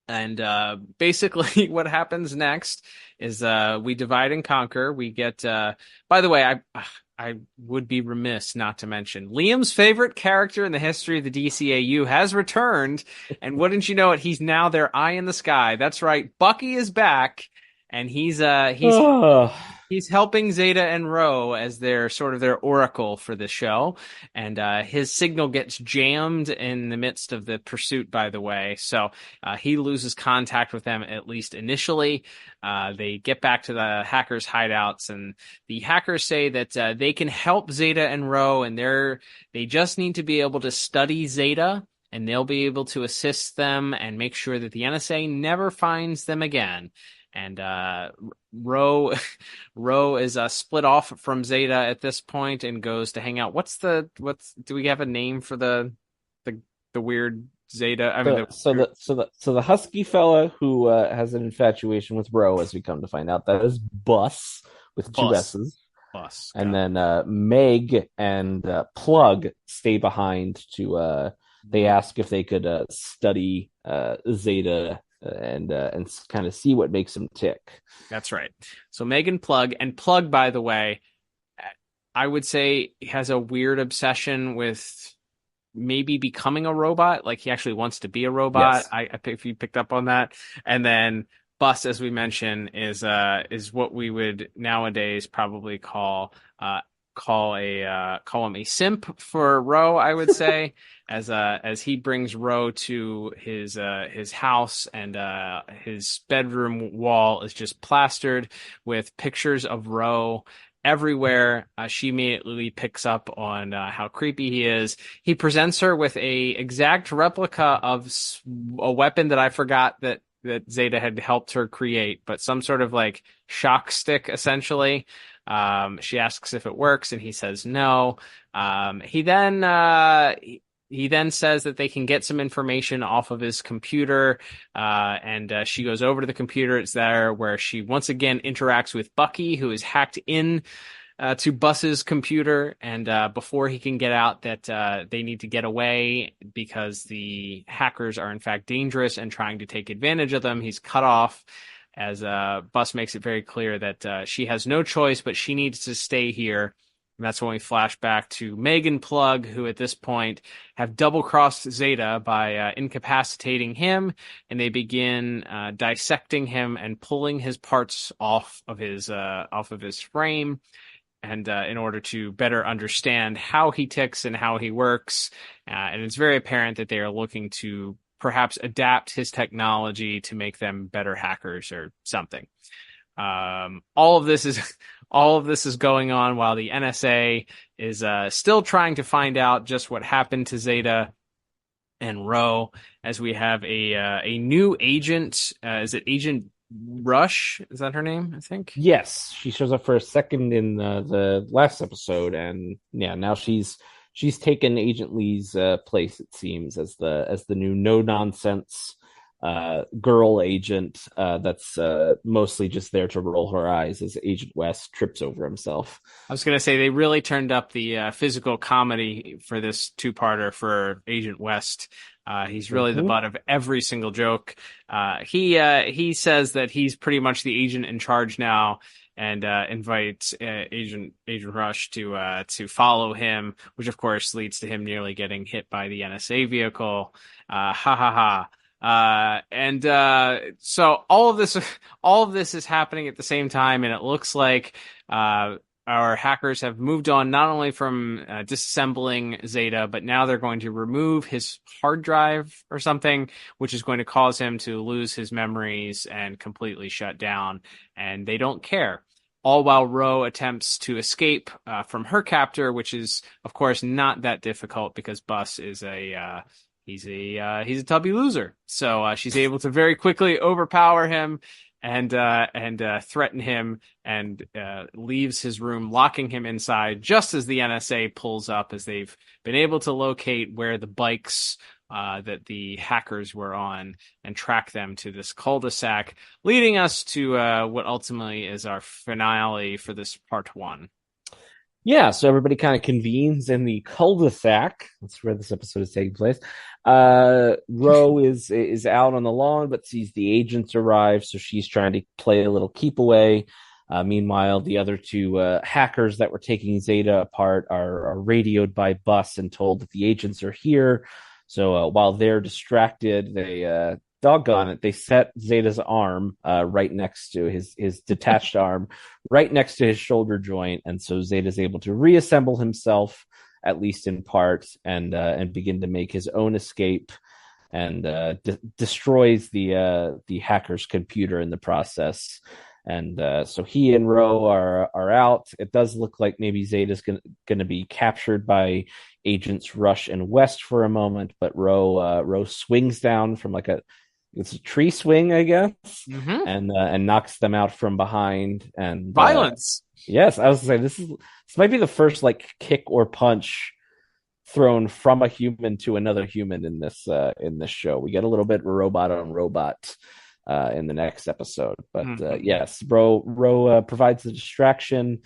And basically, what happens next is we divide and conquer. We get. By the way, I would be remiss not to mention Liam's favorite character in the history of the DCAU has returned, and wouldn't you know it, he's now their eye in the sky. That's right, Bucky is back, and he's helping Zeta and Ro as their sort of their oracle for the show, and his signal gets jammed in the midst of the pursuit, by the way, so he loses contact with them, at least initially. They get back to the hackers' hideouts, and the hackers say that they can help Zeta and Ro, and they just need to be able to study Zeta, and they'll be able to assist them and make sure that the NSA never finds them again. And Ro is split off from Zeta at this point and goes to hang out. Do we have a name for the weird Zeta? I mean, the husky fella who has an infatuation with Ro, as we come to find out, that is Bus with two S's. Bus. And then Meg and Plug stay behind to. They ask if they could study Zeta and kind of see what makes him tick. That's right. So Megan Plug, and Plug, by the way, I would say has a weird obsession with maybe becoming a robot. Like he actually wants to be a robot. Yes. I if you picked up on that. And then Bus, as we mentioned, is what we would nowadays probably call him a simp for Ro, I would say, as he brings Ro to his house, and his bedroom wall is just plastered with pictures of Ro everywhere. She immediately picks up on how creepy he is. He presents her with a exact replica of a weapon that I forgot that Zeta had helped her create, but some sort of like shock stick, essentially. She asks if it works, and he says no. He then says that they can get some information off of his computer, and she goes over to the computer. It's there where she once again interacts with Bucky, who is hacked in to Bus's computer, and before he can get out, that they need to get away because the hackers are in fact dangerous and trying to take advantage of them. He's cut off, as Bus makes it very clear that she has no choice, but she needs to stay here. And that's when we flash back to Meg and Plug, who at this point have double-crossed Zeta by incapacitating him, and they begin dissecting him and pulling his parts off of his frame, and in order to better understand how he ticks and how he works. And it's very apparent that they are looking to perhaps adapt his technology to make them better hackers or something. All of this is going on while the NSA is still trying to find out just what happened to Zeta and Ro, as we have a new agent. Is it Agent Rush? Is that her name? I think. Yes, she shows up for a second in the last episode, and yeah, now she's taken Agent Lee's place, it seems, as the new no nonsense girl agent that's mostly just there to roll her eyes as Agent West trips over himself. I was gonna say they really turned up the physical comedy for this two-parter for Agent West. He's really the butt of every single joke. He says that he's pretty much the agent in charge now, and invites Agent Rush to follow him, which of course leads to him nearly getting hit by the NSA vehicle. Ha ha ha. So all of this is happening at the same time, and it looks like our hackers have moved on not only from disassembling Zeta, but now they're going to remove his hard drive or something, which is going to cause him to lose his memories and completely shut down. And they don't care. All while Ro attempts to escape from her captor, which is, of course, not that difficult because Bus is he's a tubby loser. So she's able to very quickly overpower him and threaten him and leaves his room, locking him inside just as the NSA pulls up, as they've been able to locate where the bikes that the hackers were on and track them to this cul-de-sac, leading us to what ultimately is our finale for this part 1. Yeah, so everybody kind of convenes in the cul-de-sac. That's where this episode is taking place. Ro is out on the lawn, but sees the agents arrive, so she's trying to play a little keep away. Meanwhile, the other two hackers that were taking Zeta apart are radioed by Bus and told that the agents are here. So while they're distracted, they doggone it, they set Zeta's arm right next to his detached arm, right next to his shoulder joint, and so Zeta's able to reassemble himself, at least in part, and begin to make his own escape, and destroys the hacker's computer in the process. And so he and Ro are out. It does look like maybe Zeta's going to be captured by agents Rush and West for a moment, but Ro swings down from it's a tree swing, I guess, and knocks them out from behind. And violence. Yes, I was going to say this might be the first kick or punch thrown from a human to another human in this show. We get a little bit robot on robot in the next episode, but yes, Ro provides the distraction,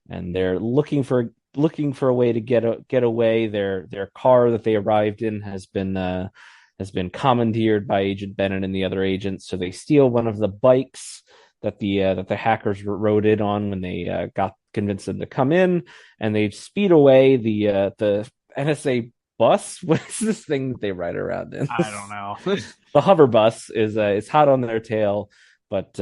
and they're looking for a way to get away. Their car that they arrived in has been commandeered by Agent Bennett and the other agents, so they steal one of the bikes that the hackers rode in on when they convinced them to come in, and they speed away. The NSA bus, what is this thing that they ride around in? I don't know. The hover bus is hot on their tail, but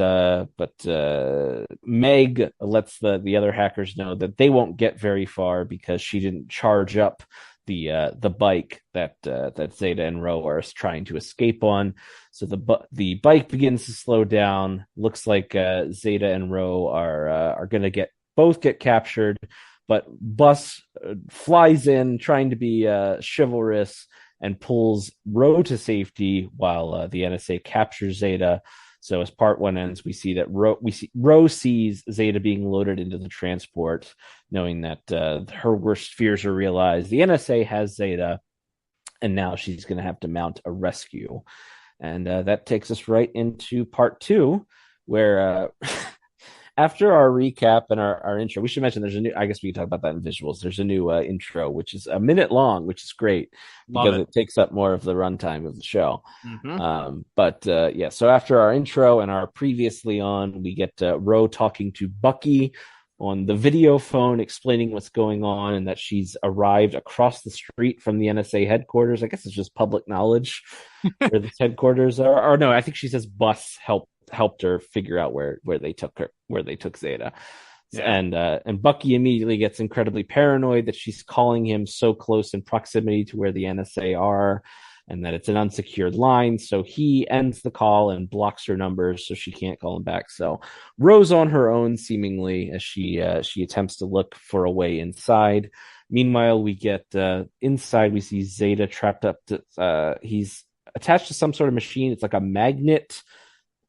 Meg lets the other hackers know that they won't get very far because she didn't charge up the bike that Zeta and Ro are trying to escape on. So the bike begins to slow down. Looks like Zeta and Ro are going to both get captured, but Bus flies in trying to be chivalrous and pulls Ro to safety while the NSA captures Zeta. So as part 1 ends, we see Ro sees Zeta being loaded into the transport, knowing that her worst fears are realized. The NSA has Zeta, and now she's going to have to mount a rescue. And that takes us right into part 2, where after our recap and our intro, we should mention there's a new, I guess we can talk about that in visuals. There's a new intro, which is a minute long, which is great because it takes up more of the runtime of the show. So after our intro and our previously on, we get Ro talking to Bucky on the video phone, explaining what's going on and that she's arrived across the street from the NSA headquarters. I guess it's just public knowledge where the headquarters are. Or no, I think she says Bus helped her figure out where they took Zeta. Yeah. And Bucky immediately gets incredibly paranoid that she's calling him so close in proximity to where the NSA are, and that it's an unsecured line. So he ends the call and blocks her numbers so she can't call him back. So Ro's on her own, seemingly, as she attempts to look for a way inside. Meanwhile, we get inside. We see Zeta trapped up. He's attached to some sort of machine. It's like a magnet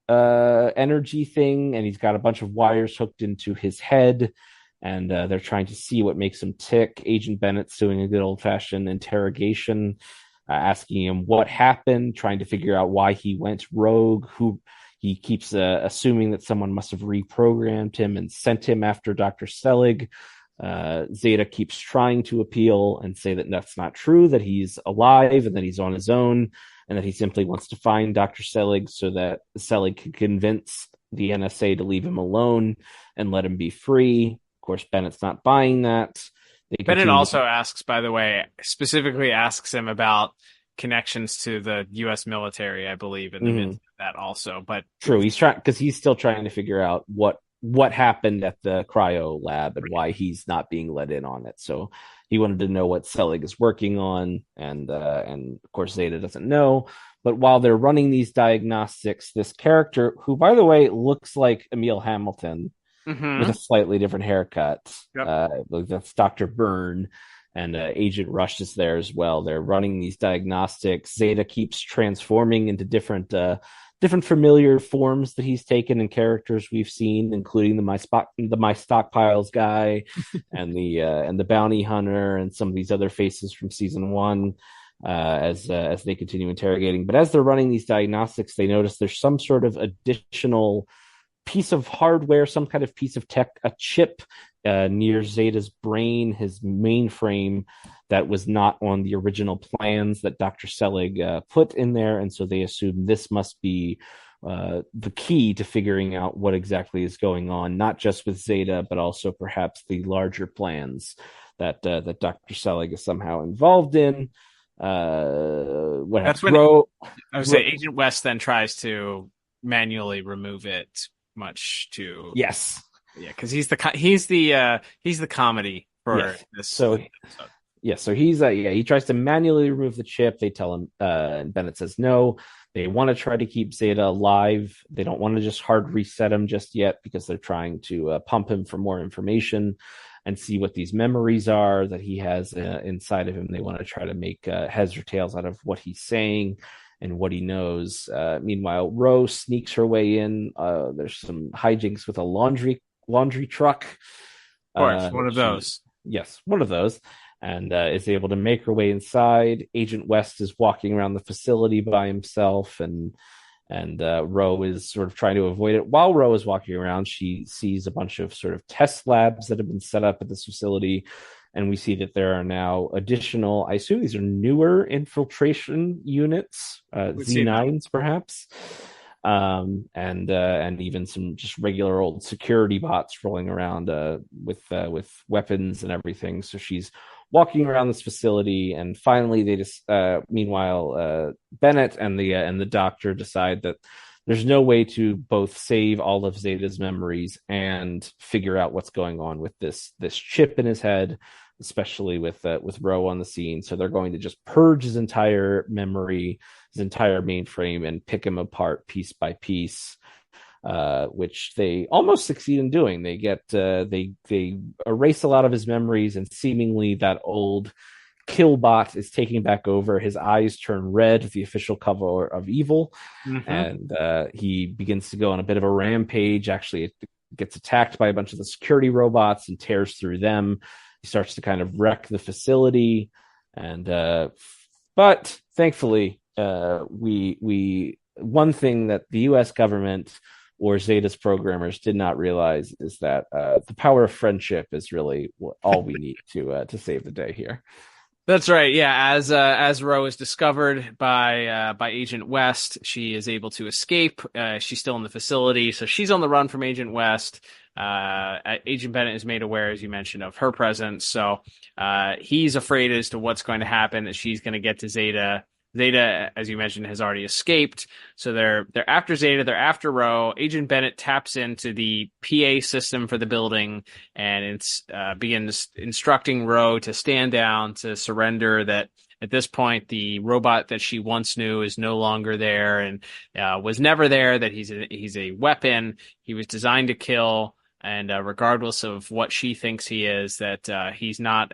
energy thing, and he's got a bunch of wires hooked into his head, and they're trying to see what makes him tick. Agent Bennett's doing a good old-fashioned interrogation, asking him what happened, trying to figure out why he went rogue. Who he keeps assuming that someone must have reprogrammed him and sent him after Dr. Selig. Zeta keeps trying to appeal and say that that's not true, that he's alive and that he's on his own, and that he simply wants to find Dr. Selig so that Selig can convince the NSA to leave him alone and let him be free. Of course, Bennett's not buying that. Bennett also asks, by the way, specifically asks him about connections to the U.S. military, I believe, in the midst of that also. But true, he's still trying to figure out what what happened at the cryo lab and why he's not being let in on it. So he wanted to know what Selig is working on, and of course Zeta doesn't know. But while they're running these diagnostics, this character, who by the way looks like Emil Hamilton with a slightly different haircut, that's Dr. Byrne, and Agent Rush is there as well. They're running these diagnostics. Zeta keeps transforming into different familiar forms that he's taken in characters we've seen, including the my stockpiles guy, and the bounty hunter, and some of these other faces from season 1. As they continue interrogating, but as they're running these diagnostics, they notice there's some sort of additional piece of hardware, some kind of piece of tech, a chip near Zeta's brain, his mainframe, that was not on the original plans that Dr. Selig put in there. And so they assume this must be the key to figuring out what exactly is going on, not just with Zeta, but also perhaps the larger plans that Dr. Selig is somehow involved in. That's when I would say Agent West then tries to manually remove it, much to yes. Yeah, because he's the comedy for this. So he tries to manually remove the chip. They tell him, and Bennett says no. They want to try to keep Zeta alive. They don't want to just hard reset him just yet, because they're trying to pump him for more information and see what these memories are that he has inside of him. They want to try to make heads or tails out of what he's saying and what he knows. Meanwhile, Rose sneaks her way in. There's some hijinks with a laundry truck. Of course, one of those. Yes, one of those. And is able to make her way inside. Agent West is walking around the facility by himself, and Ro is sort of trying to avoid it. While Ro is walking around, she sees a bunch of sort of test labs that have been set up at this facility, and we see that there are now additional, I assume these are newer infiltration units, Z9s perhaps, and even some just regular old security bots rolling around with weapons and everything. So she's walking around this facility, and finally they just meanwhile Bennett and the doctor decide that there's no way to both save all of Zeta's memories and figure out what's going on with this chip in his head, especially with Ro on the scene. So they're going to just purge his entire memory, his entire mainframe, and pick him apart piece by piece. Which they almost succeed in doing. They get they erase a lot of his memories, and seemingly that old Killbot is taking back over. His eyes turn red with the official cover of Evil, and he begins to go on a bit of a rampage. Actually, it gets attacked by a bunch of the security robots and tears through them. He starts to kind of wreck the facility, and but thankfully, we one thing that the U.S. government or Zeta's programmers did not realize is that the power of friendship is really all we need to save the day here. That's right. Yeah, as Ro is discovered by Agent West, she is able to escape. She's still in the facility, so she's on the run from Agent West. Agent Bennett is made aware, as you mentioned, of her presence, so he's afraid as to what's going to happen, that she's going to get to Zeta. Zeta, as you mentioned, has already escaped. So they're after Zeta, they're after Ro. Agent Bennett taps into the PA system for the building and begins instructing Ro to stand down, to surrender, that at this point the robot that she once knew is no longer there and was never there, that he's a weapon. He was designed to kill. And regardless of what she thinks he is, that he's not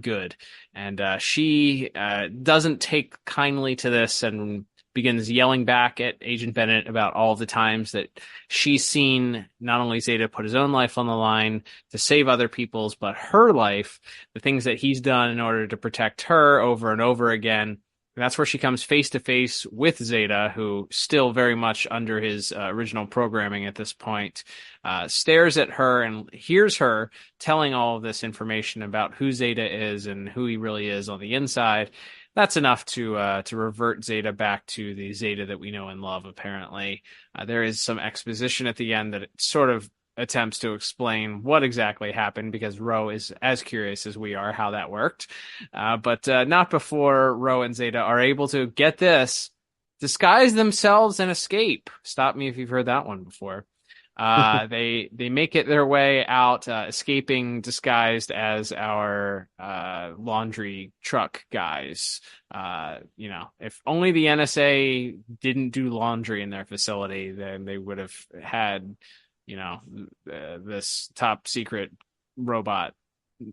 good. And she doesn't take kindly to this and begins yelling back at Agent Bennett about all the times that she's seen not only Zeta put his own life on the line to save other people's, but her life, the things that he's done in order to protect her over and over again. And that's where she comes face to face with Zeta, who still very much under his original programming at this point, stares at her and hears her telling all of this information about who Zeta is and who he really is on the inside. That's enough to revert Zeta back to the Zeta that we know and love, apparently. There is some exposition at the end that it sort of attempts to explain what exactly happened, because Ro is as curious as we are how that worked. But not before Ro and Zeta are able to, get this, disguise themselves and escape. Stop me if you've heard that one before. They make it their way out, escaping disguised as our laundry truck guys. If only the NSA didn't do laundry in their facility, then they would have had, this top secret robot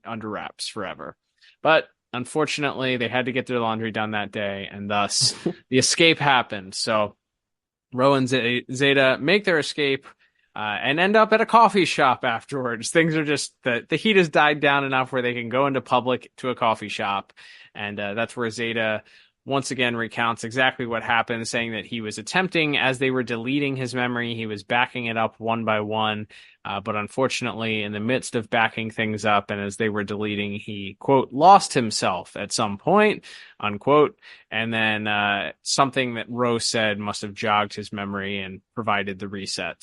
under wraps forever. But unfortunately, they had to get their laundry done that day, and thus the escape happened. So Ro and Zeta make their escape and end up at a coffee shop afterwards. Things are just the heat has died down enough where they can go into public to a coffee shop, and that's where Zeta once again recounts exactly what happened, saying that he was attempting, as they were deleting his memory, he was backing it up one by one. But unfortunately, in the midst of backing things up and as they were deleting, he, quote, lost himself at some point, unquote. And then something that Rose said must have jogged his memory and provided the reset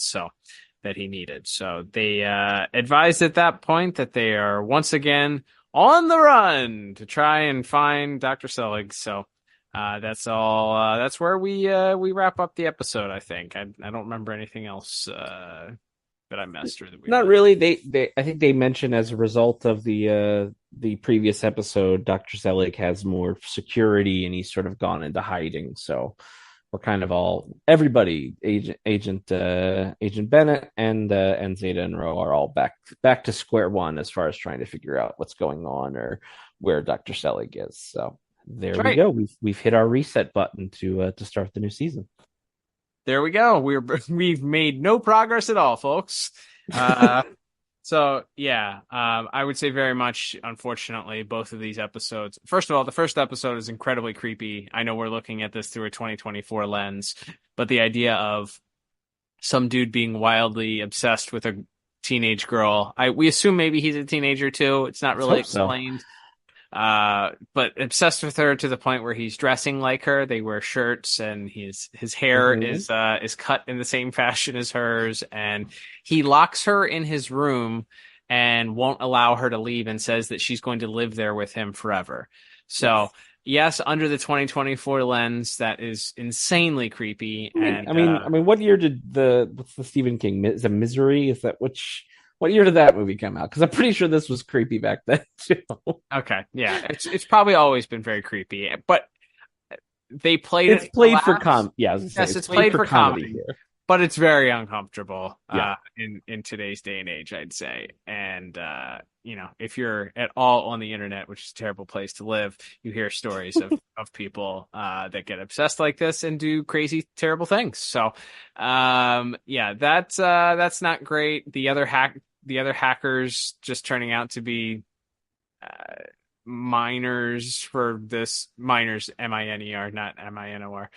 that he needed. So they advised at that point that they are once again on the run to try and find Dr. Selig. So that's all. That's where we wrap up the episode, I think. I don't remember anything else that I missed or that we not really. They I think they mentioned as a result of the previous episode, Dr. Selig has more security and he's sort of gone into hiding. So we're kind of everybody, Agent Bennett and Zeta and Ro are all back to square one as far as trying to figure out what's going on or where Dr. Selig is. So there we go. We've hit our reset button to start the new season. There we go. We've made no progress at all, folks. So yeah, I would say very much, unfortunately, both of these episodes. First of all, the first episode is incredibly creepy. I know we're looking at this through a 2024 lens, but the idea of some dude being wildly obsessed with a teenage girl, we assume maybe he's a teenager too. It's not really explained. So. But obsessed with her to the point where he's dressing like her. They wear shirts, and his hair is cut in the same fashion as hers, and he locks her in his room and won't allow her to leave, and says that she's going to live there with him forever. So yes, under the 2024 lens, that is insanely creepy. I mean, what year did what's the Stephen King? Is it Misery? Is that what year did that movie come out? Because I'm pretty sure this was creepy back then too. Okay, yeah, it's probably always been very creepy, but they played it's played for comedy. Yeah, yes, it's played for comedy here. But it's very uncomfortable in today's day and age, I'd say. And if you're at all on the internet, which is a terrible place to live, you hear stories of people that get obsessed like this and do crazy, terrible things. So that's not great. The other hackers just turning out to be miners, MINER, not MINOR,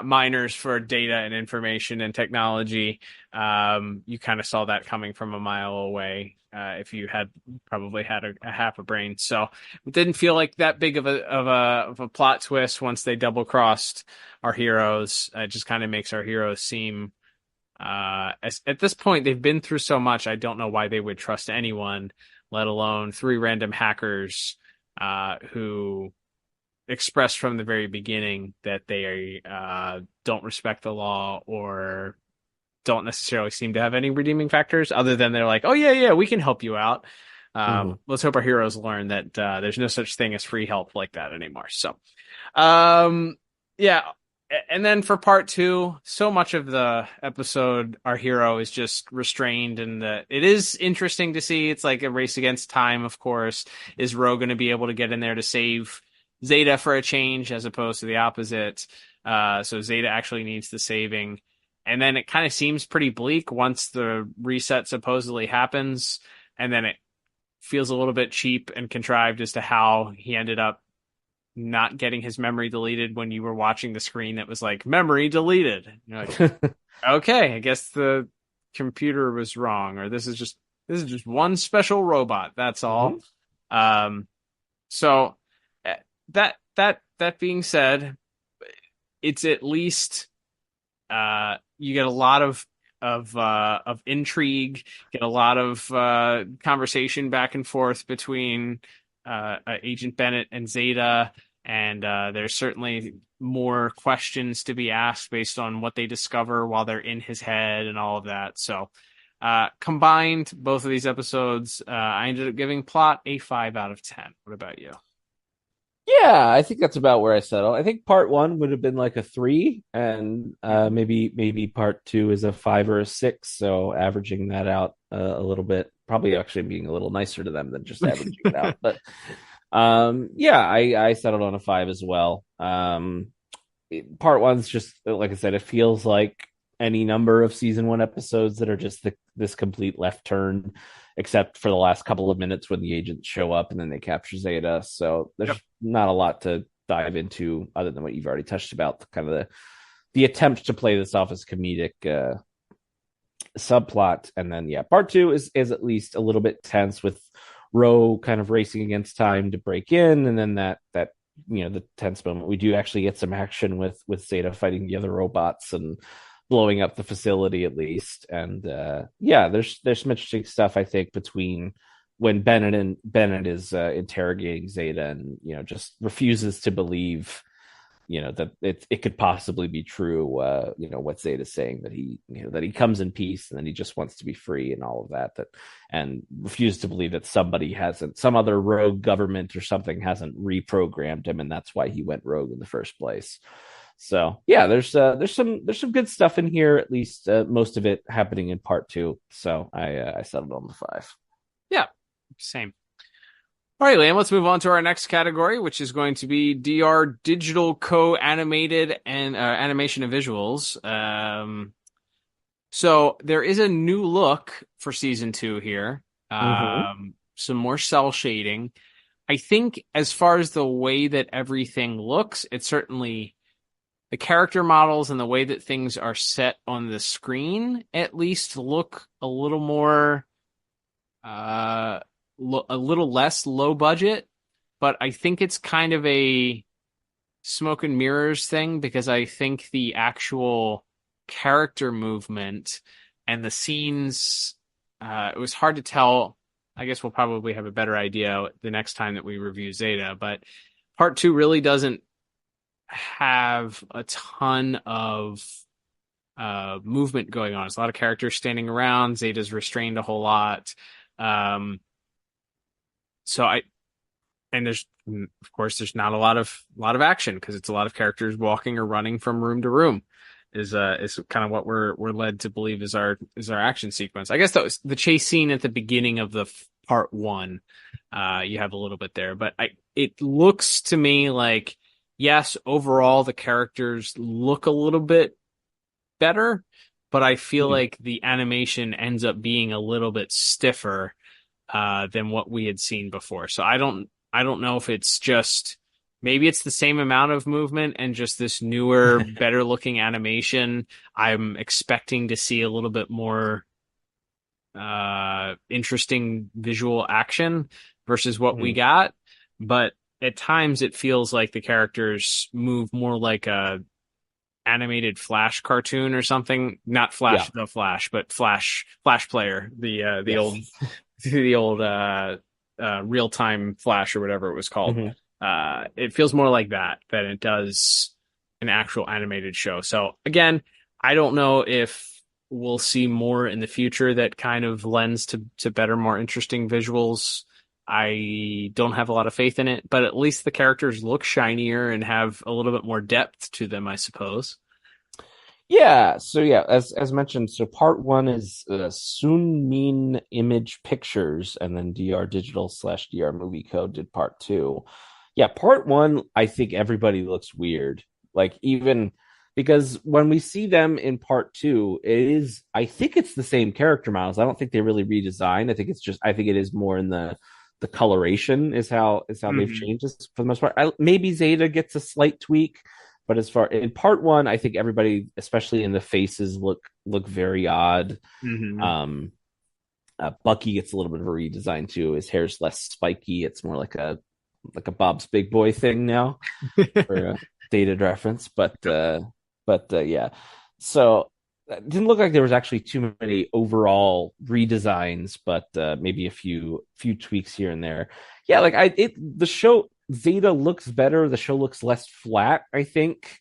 miners for data and information and technology. You kind of saw that coming from a mile away. If you had probably had a half a brain, so it didn't feel like that big of a plot twist once they double crossed our heroes. It just kind of makes our heroes seem at this point they've been through so much. I don't know why they would trust anyone, let alone three random hackers who expressed from the very beginning that they don't respect the law or don't necessarily seem to have any redeeming factors other than they're like, oh yeah, we can help you out. Let's hope our heroes learn that there's no such thing as free help like that anymore. So, yeah. And then for part two, so much of the episode, our hero is just restrained, and it is interesting to see. It's like a race against time, of course. Is Ro going to be able to get in there to save Zeta for a change as opposed to the opposite? So Zeta actually needs the saving. And then it kind of seems pretty bleak once the reset supposedly happens. And then it feels a little bit cheap and contrived as to how he ended up not getting his memory deleted when you were watching the screen that was like memory deleted. You're like, okay, I guess the computer was wrong, or this is just one special robot. That's all. So that being said, it's at least you get a lot of intrigue, get a lot of conversation back and forth between Agent Bennett and Zeta. and there's certainly more questions to be asked based on what they discover while they're in his head and all of that. So combined, both of these episodes, I ended up giving plot a 5 out of 10. What about you? Yeah, I think that's about where I settle. I think part one would have been like a 3, and maybe part two is a 5 or a 6. So averaging that out a little bit, probably actually being a little nicer to them than just averaging it out. But yeah, I settled on a 5 as well. Part one's just like I said, it feels like any number of season 1 episodes that are just this complete left turn, except for the last couple of minutes when the agents show up and then they capture Zeta. So there's not a lot to dive into other than what you've already touched about, kind of the attempt to play this off as comedic subplot. And then part two is at least a little bit tense, with Ro kind of racing against time to break in, and then that the tense moment, we do actually get some action with Zeta fighting the other robots and blowing up the facility at least. And there's some interesting stuff, I think, between when Bennett is interrogating Zeta and just refuses to believe that it could possibly be true, what Zeta's saying, that he comes in peace and then he just wants to be free and all of that, and refuses to believe that some other rogue government or something hasn't reprogrammed him, and that's why he went rogue in the first place. So there's some good stuff in here, at least most of it happening in part two. So I settled on the 5. Yeah, same. All right, Liam, let's move on to our next category, which is going to be DR Digital Co-Animated and Animation and Visuals. So there is a new look for season 2 here. Some more cell shading. I think as far as the way that everything looks, it's certainly the character models and the way that things are set on the screen at least look a little more a little less low budget, but I think it's kind of a smoke and mirrors thing, because I think the actual character movement and the scenes, it was hard to tell. I guess we'll probably have a better idea the next time that we review Zeta, but part 2 really doesn't have a ton of movement going on. There's a lot of characters standing around. Zeta's restrained a whole lot. There's not a lot of action, because it's a lot of characters walking or running from room to room is kind of what we're led to believe is our action sequence. I guess that was the chase scene at the beginning of the part 1. You have a little bit there, but it looks to me like, yes, overall the characters look a little bit better, but I feel like the animation ends up being a little bit stiffer than what we had seen before. So I don't know if it's just, maybe it's the same amount of movement and just this newer, better looking animation. I'm expecting to see a little bit more interesting visual action versus what we got. But at times it feels like the characters move more like a animated Flash cartoon or something. Not Flash the Flash, but Flash Player, the old real-time Flash or whatever it was called. It feels more like that than it does an actual animated show. So again, I don't know if we'll see more in the future that kind of lends to better, more interesting visuals. I don't have a lot of faith in it, but at least the characters look shinier and have a little bit more depth to them, I suppose. Yeah, so as mentioned, so part 1 is Sunmin Image Pictures, and then DR Digital / DR Movie Co. did part 2. Yeah, part 1, I think everybody looks weird. Like, even because when we see them in part 2, I think it's the same character models. I don't think they really redesigned. I think it is more in the coloration is how they've changed this for the most part. Maybe Zeta gets a slight tweak, but as far in part 1, I think everybody, especially in the faces, look very odd. Bucky gets a little bit of a redesign too. His hair's less spiky. It's more like a Bob's Big Boy thing now for a dated reference. But yeah. So it didn't look like there was actually too many overall redesigns, but maybe a few tweaks here and there. Yeah, like the show, Zeta looks better. The show looks less flat, I think,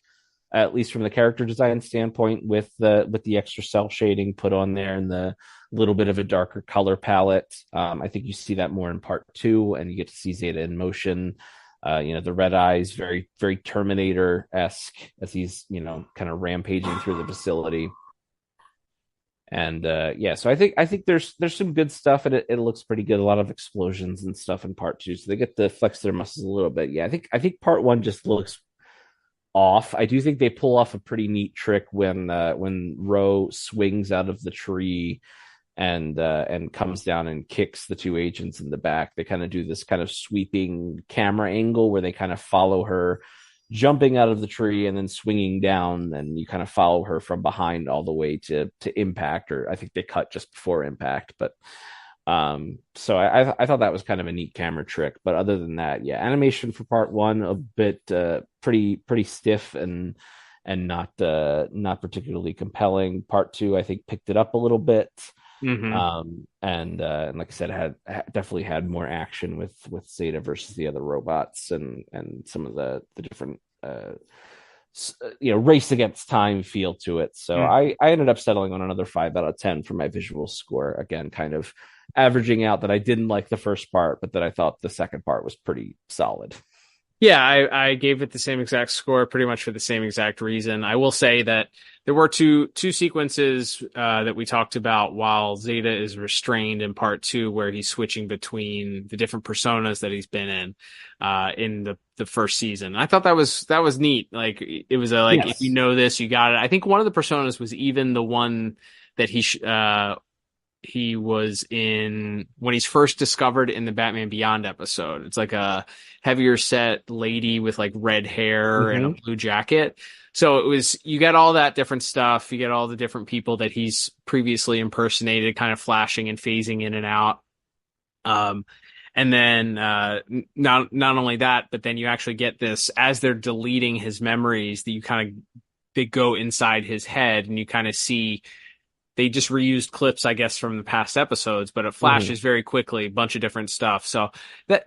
at least from the character design standpoint, with the extra cell shading put on there and the little bit of a darker color palette. I think you see that more in part 2, and you get to see Zeta in motion. The red eyes, very, very Terminator-esque as he's, kind of rampaging through the facility. And so I think there's some good stuff, and it looks pretty good. A lot of explosions and stuff in part 2, so they get to flex their muscles a little bit. Yeah, I think part 1 just looks off. I do think they pull off a pretty neat trick when Ro swings out of the tree and comes down and kicks the 2 agents in the back. They kind of do this kind of sweeping camera angle where they kind of follow her jumping out of the tree and then swinging down, and you kind of follow her from behind all the way to impact, or I think they cut just before impact. But so I thought that was kind of a neat camera trick. But other than that, yeah, animation for part 1 a bit pretty stiff and not particularly compelling. Part 2 I think picked it up a little bit. And like I said, definitely had more action with Zeta versus the other robots, and some of the different race against time feel to it. So I ended up settling on another 5 out of 10 for my visual score. Again, kind of averaging out that I didn't like the first part, but that I thought the second part was pretty solid. Yeah, I gave it the same exact score, pretty much for the same exact reason. I will say that there were two sequences that we talked about while Zeta is restrained in part 2, where he's switching between the different personas that he's been in the first season. I thought that was neat. Like, it was yes. If you know this, you got it. I think one of the personas was even the one that he was in when he's first discovered in the Batman Beyond episode. It's like a heavier set lady with like red hair and a blue jacket. So you get all that different stuff. You get all the different people that he's previously impersonated, kind of flashing and phasing in and out. And then not only that, but then you actually get this as they're deleting his memories, that they go inside his head, and you kind of see. They just reused clips, I guess, from the past episodes, but it flashes very quickly, a bunch of different stuff. So that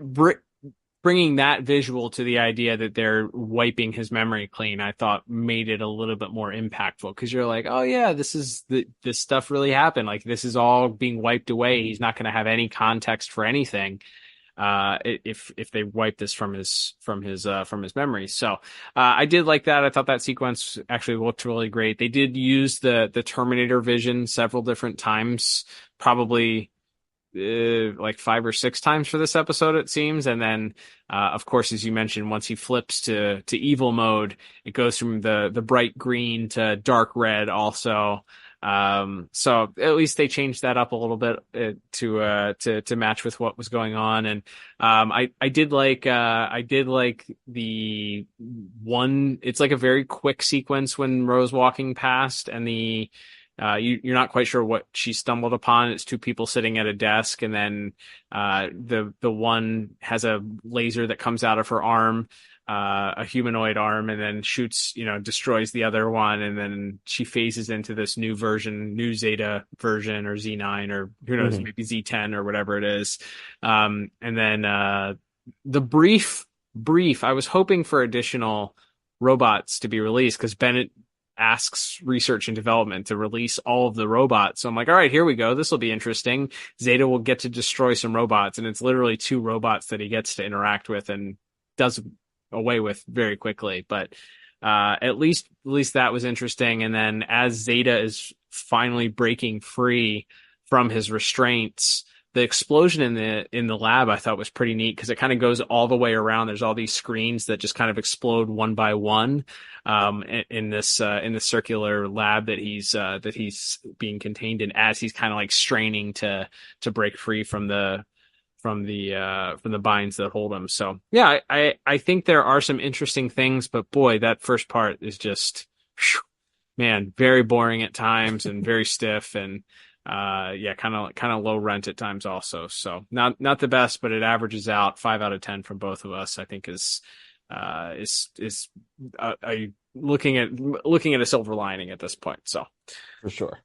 bringing that visual to the idea that they're wiping his memory clean, I thought made it a little bit more impactful, because you're like, oh yeah, this stuff really happened. Like, this is all being wiped away. He's not going to have any context for anything if they wipe this from his memory. So I did like that. I thought that sequence actually looked really great. They did use the Terminator vision several different times, probably like 5 or 6 times for this episode, it seems. And then of course, as you mentioned, once he flips to evil mode, it goes from the bright green to dark red also. So at least they changed that up a little bit to match with what was going on. And I did like the one. It's like a very quick sequence when Rose walking past, and you're not quite sure what she stumbled upon. It's 2 people sitting at a desk, and then the one has a laser that comes out of her arm, a humanoid arm, and then shoots, destroys the other one, and then she phases into this new Zeta version, or Z9, or who knows, maybe Z10 or whatever it is. And then the brief, I was hoping for additional robots to be released, because Bennett asks research and development to release all of the robots. So I'm like, all right, here we go. This will be interesting. Zeta will get to destroy some robots, and it's literally 2 robots that he gets to interact with and does away with very quickly. But at least that was interesting. And then as Zeta is finally breaking free from his restraints, the explosion in the lab I thought was pretty neat, because it kind of goes all the way around. There's all these screens that just kind of explode one by one in this circular lab that he's being contained in, as he's kind of like straining to break free from the binds that hold him. So yeah, I think there are some interesting things, but boy, that first part is just, man, very boring at times and very stiff, and kind of low rent at times also. So not the best, but it averages out 5 out of 10 from both of us. I think is looking at a silver lining at this point. So for sure.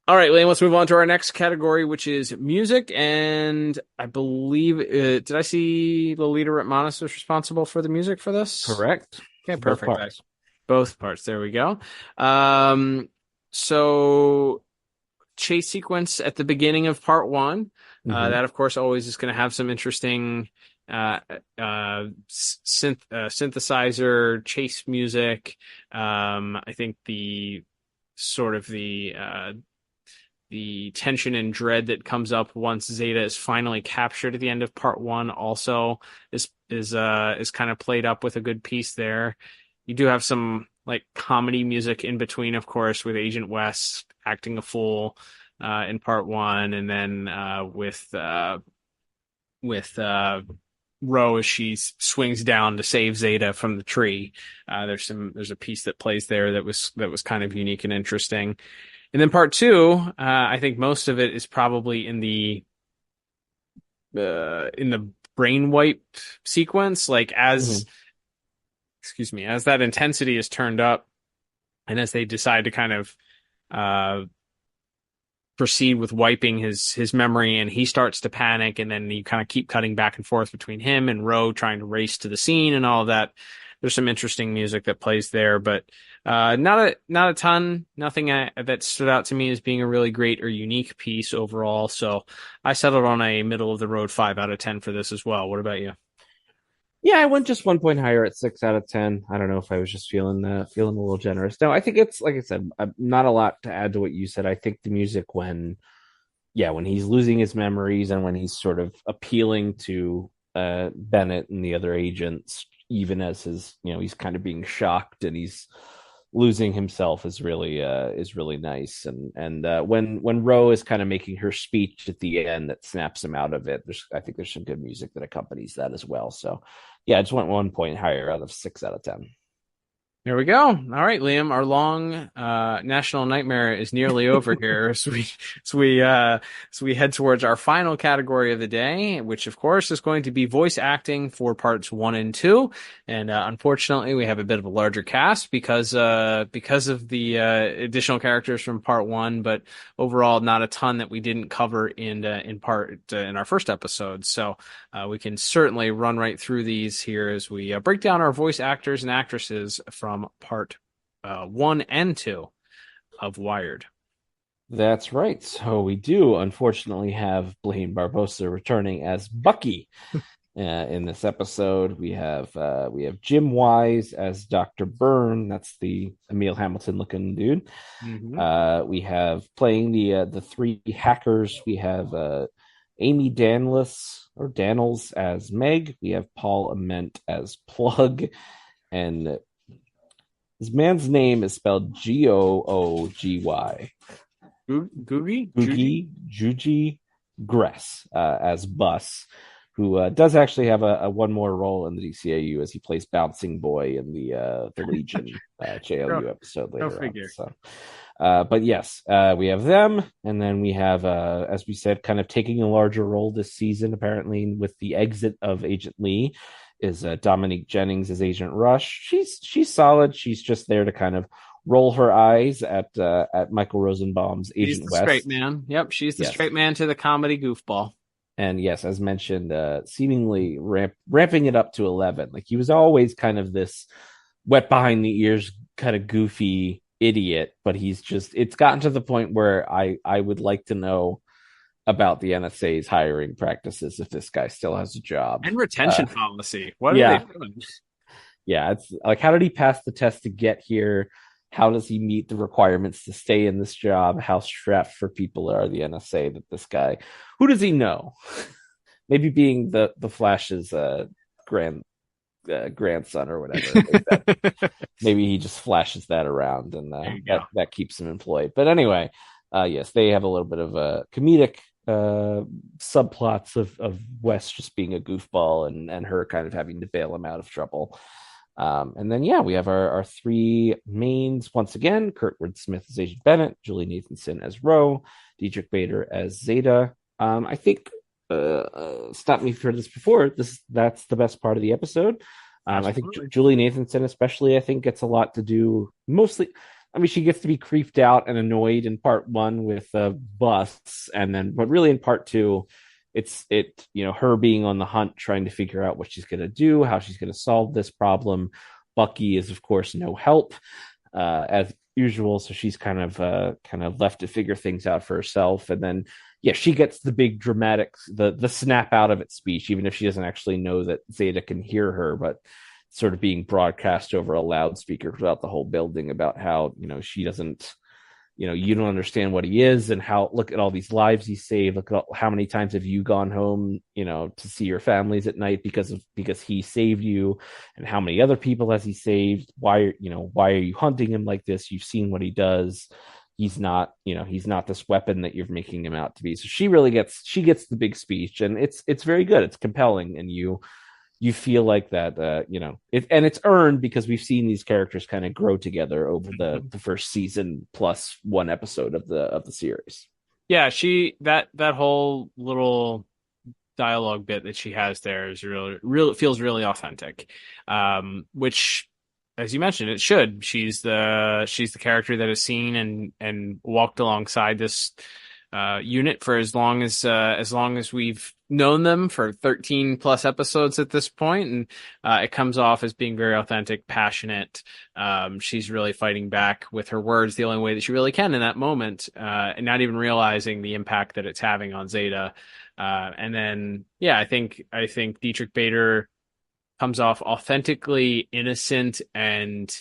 All right, Lane, let's move on to our next category, which is music. And I believe, did I see Lolita Ritmanis was responsible for the music for this? Correct. Okay, Both perfect. parts. Both parts. There we go. So chase sequence at the beginning of part one. That, of course, always is going to have some interesting synthesizer chase music. I think the tension and dread that comes up once Zeta is finally captured at the end of part one also is kind of played up with a good piece there. You do have some like comedy music in between, of course, with Agent West acting a fool in part one, and then with Ro as she swings down to save Zeta from the tree. There's a piece that plays there that was kind of unique and interesting. And then part two, I think most of it is probably in the brain wipe sequence, like as that intensity is turned up, and as they decide to kind of proceed with wiping his memory, and he starts to panic, and then you kind of keep cutting back and forth between him and Ro trying to race to the scene and all of that. There's some interesting music that plays there, but not a ton. Nothing that stood out to me as being a really great or unique piece overall. So I settled on a middle of the road 5 out of 10 for this as well. What about you? Yeah, I went just 1 point higher at 6 out of 10. I don't know if I was just feeling a little generous. No, I think it's, like I said, not a lot to add to what you said. I think the music when he's losing his memories and when he's sort of appealing to Bennett and the other agents, even as he's kind of being shocked and he's losing himself, is really nice. And when Ro is kind of making her speech at the end that snaps him out of it, I think there's some good music that accompanies that as well. So yeah, I just went 1 point higher out of 6 out of 10. There we go. All right, Liam, our long national nightmare is nearly over here. So we head towards our final category of the day, which of course is going to be voice acting for parts 1 and 2. And unfortunately, we have a bit of a larger cast because of the additional characters from part 1, but overall not a ton that we didn't cover in our first episode. So we can certainly run right through these here as we break down our voice actors and actresses from part 1 and 2 of Wired. That's right. So we do unfortunately have Blaine Barbosa returning as Bucky in this episode. We have Jim Wise as Dr. Byrne. That's the Emil Hamilton looking dude. Mm-hmm. We have playing the 3 hackers. We have Amy Daniels as Meg. We have Paul Ament as Plug, and this man's name is spelled Googy. Juji Gress as Bus, who does actually have a one more role in the DCAU as he plays Bouncing Boy in the Legion JLU episode later on. So, but yes, we have them, and then we have, as we said, kind of taking a larger role this season, apparently with the exit of Agent Lee, is Dominique Jennings as Agent Rush. She's solid. She's just there to kind of roll her eyes at Michael Rosenbaum's Agent West. Straight man. Yep, she's the straight man to the comedy goofball. And yes, as mentioned, seemingly ramping it up to 11. Like, he was always kind of this wet behind the ears, kind of goofy idiot, but it's gotten to the point where I would like to know about the NSA's hiring practices if this guy still has a job. And retention policy. What are they doing? Yeah, it's like, how did he pass the test to get here? How does he meet the requirements to stay in this job? How strapped for people are the NSA that this guy, who does he know? Maybe being the Flash's grandson or whatever. Maybe he just flashes that around, and that keeps him employed. But anyway, yes, they have a little bit of comedic subplots of West just being a goofball and her kind of having to bail him out of trouble. And then, we have our 3 mains once again: Kurtwood Smith as Agent Bennett, Julie Nathanson as Ro, Diedrich Bader as Zeta. I think, stop me for this before, that's the best part of the episode. I think Julie Nathanson especially, I think, gets a lot to do. Mostly, I mean, she gets to be creeped out and annoyed in part one with busts, and then, but really in part two, her being on the hunt, trying to figure out what she's going to do, how she's going to solve this problem. Bucky is, of course, no help, as usual, so she's kind of left to figure things out for herself. And then, yeah, she gets the big dramatic, the snap out of it speech, even if she doesn't actually know that Zeta can hear her, but sort of being broadcast over a loudspeaker throughout the whole building about how, she doesn't, you don't understand what he is, and how, look at all these lives he saved. Look at how many times have you gone home, to see your families at night because he saved you, and how many other people has he saved? Why are you hunting him like this? You've seen what he does. He's not this weapon that you're making him out to be. So she gets the big speech, and it's very good. It's compelling, and you feel like that, and it's earned because we've seen these characters kind of grow together over the first season plus one episode of the series. Yeah, that whole little dialogue bit that she has there is real feels really authentic. Which, as you mentioned, it should. She's the character that has seen and walked alongside this unit for as long as we've known them, for 13 plus episodes at this point, and it comes off as being very authentic, passionate. She's really fighting back with her words the only way that she really can in that moment, and not even realizing the impact that it's having on Zeta. And then, yeah, I think Dietrich Bader comes off authentically innocent, and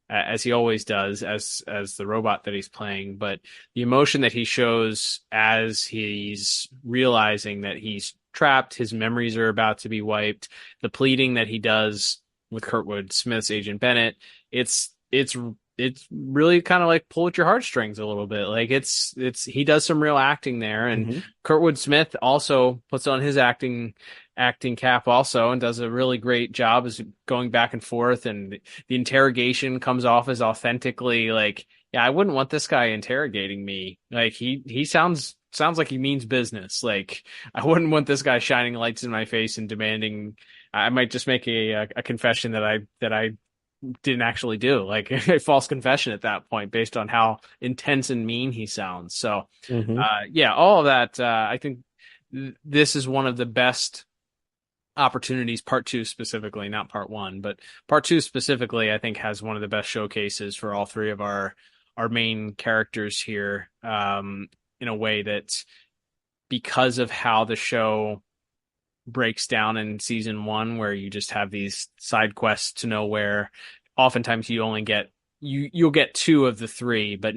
as he always does, as the robot that he's playing, but the emotion that he shows as he's realizing that he's trapped, his memories are about to be wiped, the pleading that he does with Kurtwood Smith's Agent Bennett, it's really kind of like pull at your heartstrings a little bit. Like he does some real acting there, and Kurtwood Smith also puts on his acting cap also, and does a really great job as going back and forth, and the interrogation comes off as authentically like, yeah, I wouldn't want this guy interrogating me. Like he sounds like he means business. Like, I wouldn't want this guy shining lights in my face and demanding. I might just make a confession that I didn't actually do, like a false confession at that point based on how intense and mean he sounds. So yeah, all of that, I think this is one of the best opportunities, part two specifically, not part one, but part two specifically, I think has one of the best showcases for all three of our main characters here, in a way that, because of how the show breaks down in season one, where you just have these side quests to nowhere, oftentimes you only get you'll get two of the three, but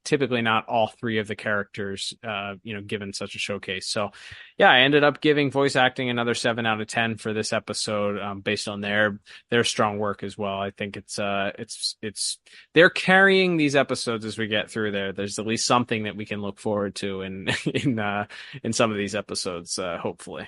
typically not all three of the characters, given such a showcase. So yeah, I ended up giving voice acting another 7 out of 10 for this episode, based on their strong work as well. I think it's they're carrying these episodes as we get through there. There's at least something that we can look forward to in some of these episodes, hopefully.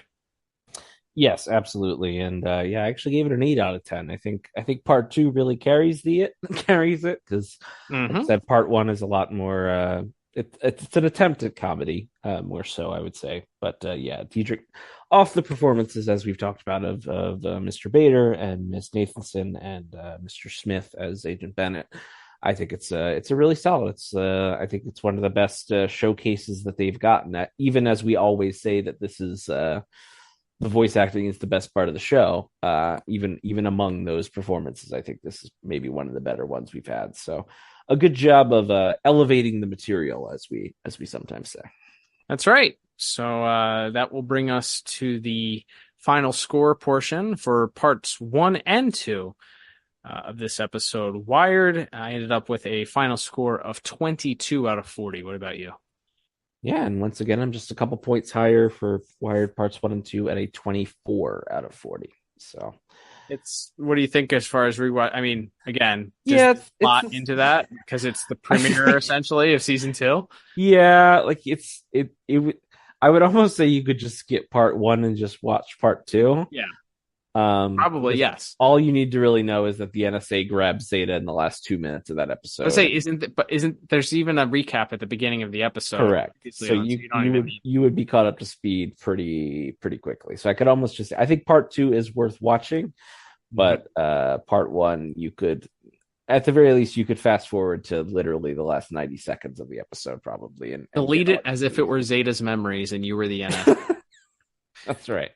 Yes, absolutely. And I actually gave it an 8 out of 10. I think part two really carries it because like I said, part one is a lot more it's an attempt at comedy, more so, I would say. But yeah, Dietrich, off the performances as we've talked about of Mr. Bader and Miss Nathanson and Mr. Smith as Agent Bennett, I think it's a really solid. I think it's one of the best showcases that they've gotten. Even as we always say that this is the voice acting is the best part of the show. Even among those performances, I think this is maybe one of the better ones we've had. So, a good job of elevating the material, as we sometimes say. That's right. So that will bring us to the final score portion for parts 1 and 2 of this episode. Wired, I ended up with a final score of 22 out of 40. What about you? Yeah, and once again, I'm just a couple points higher for Wired parts 1 and 2 at a 24 out of 40. So, what do you think as far as rewatch? I mean, again, yeah, a lot into that because it's the premiere essentially of season 2. Yeah, like I would almost say you could just skip part 1 and just watch part 2. Yeah. Probably, yes. All you need to really know is that the NSA grabs Zeta in the last 2 minutes of that episode. I say, isn't there's even a recap at the beginning of the episode? Correct. So you would be caught up to speed pretty quickly. So I could almost just say, I think part 2 is worth watching, but part 1 you could at the very least, you could fast forward to literally the last 90 seconds of the episode, probably, and delete it as if it were Zeta's memories and you were the NF. That's right.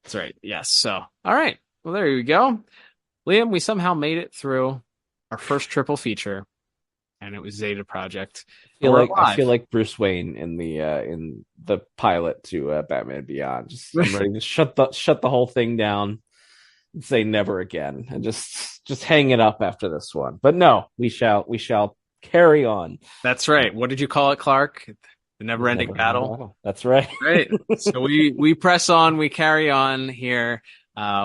That's right. Yes. So, all right. Well, there you go. Liam, we somehow made it through our first triple feature, and it was Zeta Project. I feel like Bruce Wayne in the pilot to Batman Beyond. Just I'm ready to shut the whole thing down and say never again, and just hang it up after this one. But no, we shall carry on. That's right. What did you call it, Clark? The never-ending battle. That's right. Right. So we press on. We carry on here.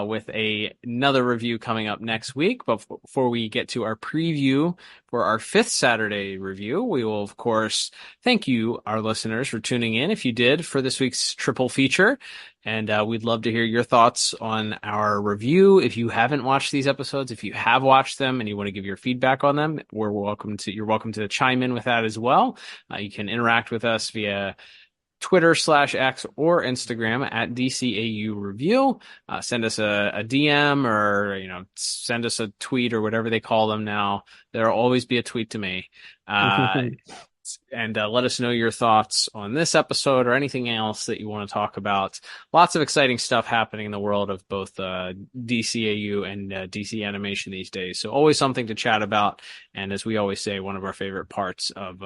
With another review coming up next week. But before we get to our preview for our 5th Saturday review, we will, of course, thank you, our listeners, for tuning in, if you did, for this week's triple feature. And we'd love to hear your thoughts on our review. If you haven't watched these episodes, if you have watched them and you want to give your feedback on them, you're welcome to chime in with that as well. You can interact with us via Twitter/X or Instagram at DCAU Review. Send us a DM or, send us a tweet or whatever they call them now. There'll always be a tweet to me. And let us know your thoughts on this episode or anything else that you want to talk about. Lots of exciting stuff happening in the world of both DCAU and DC animation these days. So always something to chat about. And as we always say, one of our favorite parts of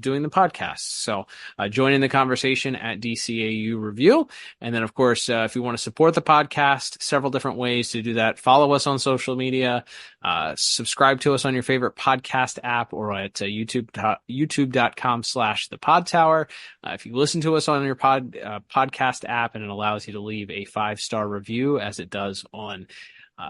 doing the podcast. So join in the conversation at DCAU Review. And then, of course, if you want to support the podcast, several different ways to do that. Follow us on social media. Subscribe to us on your favorite podcast app or at youtube.com/thepodtower. If you listen to us on your podcast app, and it allows you to leave a 5-star review as it does on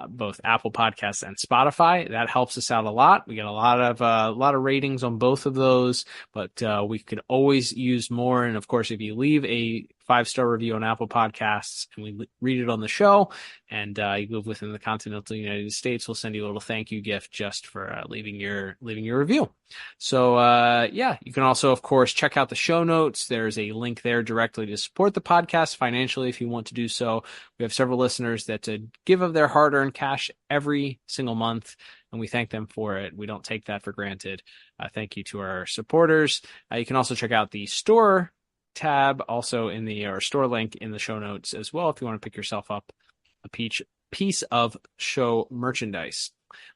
both Apple Podcasts and Spotify, that helps us out a lot. We get a lot of ratings on both of those, but we could always use more. And of course, if you leave a 5-star review on Apple Podcasts and we read it on the show, and you live within the continental United States, we'll send you a little thank you gift just for leaving your review. So you can also, of course, check out the show notes. There's a link there directly to support the podcast financially if you want to do so. We have several listeners that give of their hard-earned cash every single month, and we thank them for it. We don't take that for granted. Thank you to our supporters. You can also check out the store tab also in our store link in the show notes as well if you want to pick yourself up a piece of show merchandise.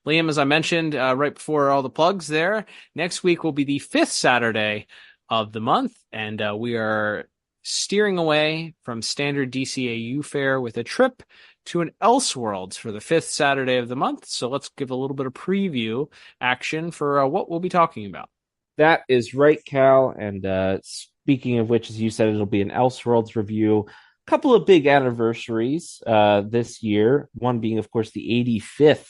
Liam, as I mentioned right before all the plugs there, next week will be the 5th Saturday of the month, and we are steering away from standard DCAU fare with a trip to an Elseworlds for the 5th Saturday of the month. So let's give a little bit of preview action for what we'll be talking about. That is right, Cal. And speaking of which, as you said, it'll be an Elseworlds review. A couple of big anniversaries this year. One being, of course, the 85th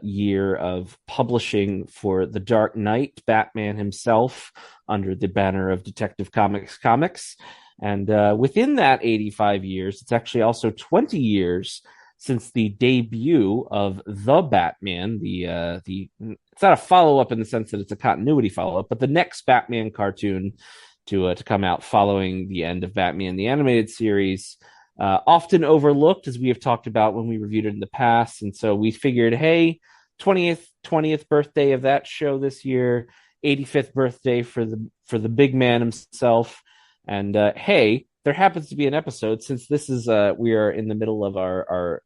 year of publishing for The Dark Knight, Batman himself, under the banner of Detective Comics. And within that 85 years, it's actually also 20 years since the debut of The Batman, it's not a follow-up in the sense that it's a continuity follow-up, but the next Batman cartoon to come out following the end of Batman the Animated Series, often overlooked, as we have talked about when we reviewed it in the past. And so we figured, hey, 20th birthday of that show this year, 85th birthday for the big man himself. And hey, there happens to be an episode, since this is we are in the middle of our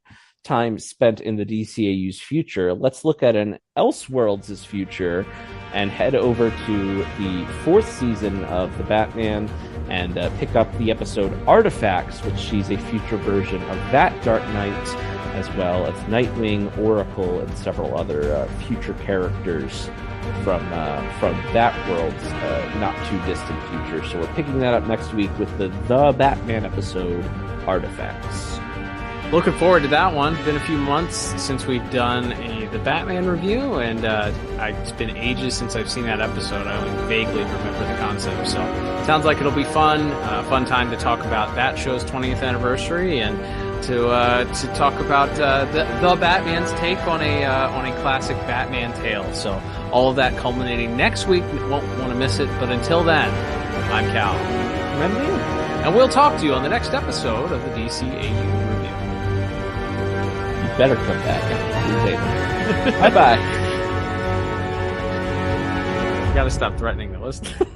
time spent in the DCAU's future. Let's look at an Elseworlds' future and head over to the 4th season of The Batman and pick up the episode Artifacts, which sees a future version of that Dark Knight, as well as Nightwing, Oracle, and several other future characters from that world's not too distant future. So we're picking that up next week with the Batman episode Artifacts. Looking forward to that one. Been a few months since we've done the Batman review, and it's been ages since I've seen that episode. I only vaguely remember the concept, so sounds like it'll be fun. Fun time to talk about that show's 20th anniversary and to talk about the Batman's take on a classic Batman tale. So all of that culminating next week. Won't want to miss it. But until then, I'm Cal. And I'm Liam. And we'll talk to you on the next episode of the DCAU review. You better come back. Zeta. Bye-bye. You gotta stop threatening the listener.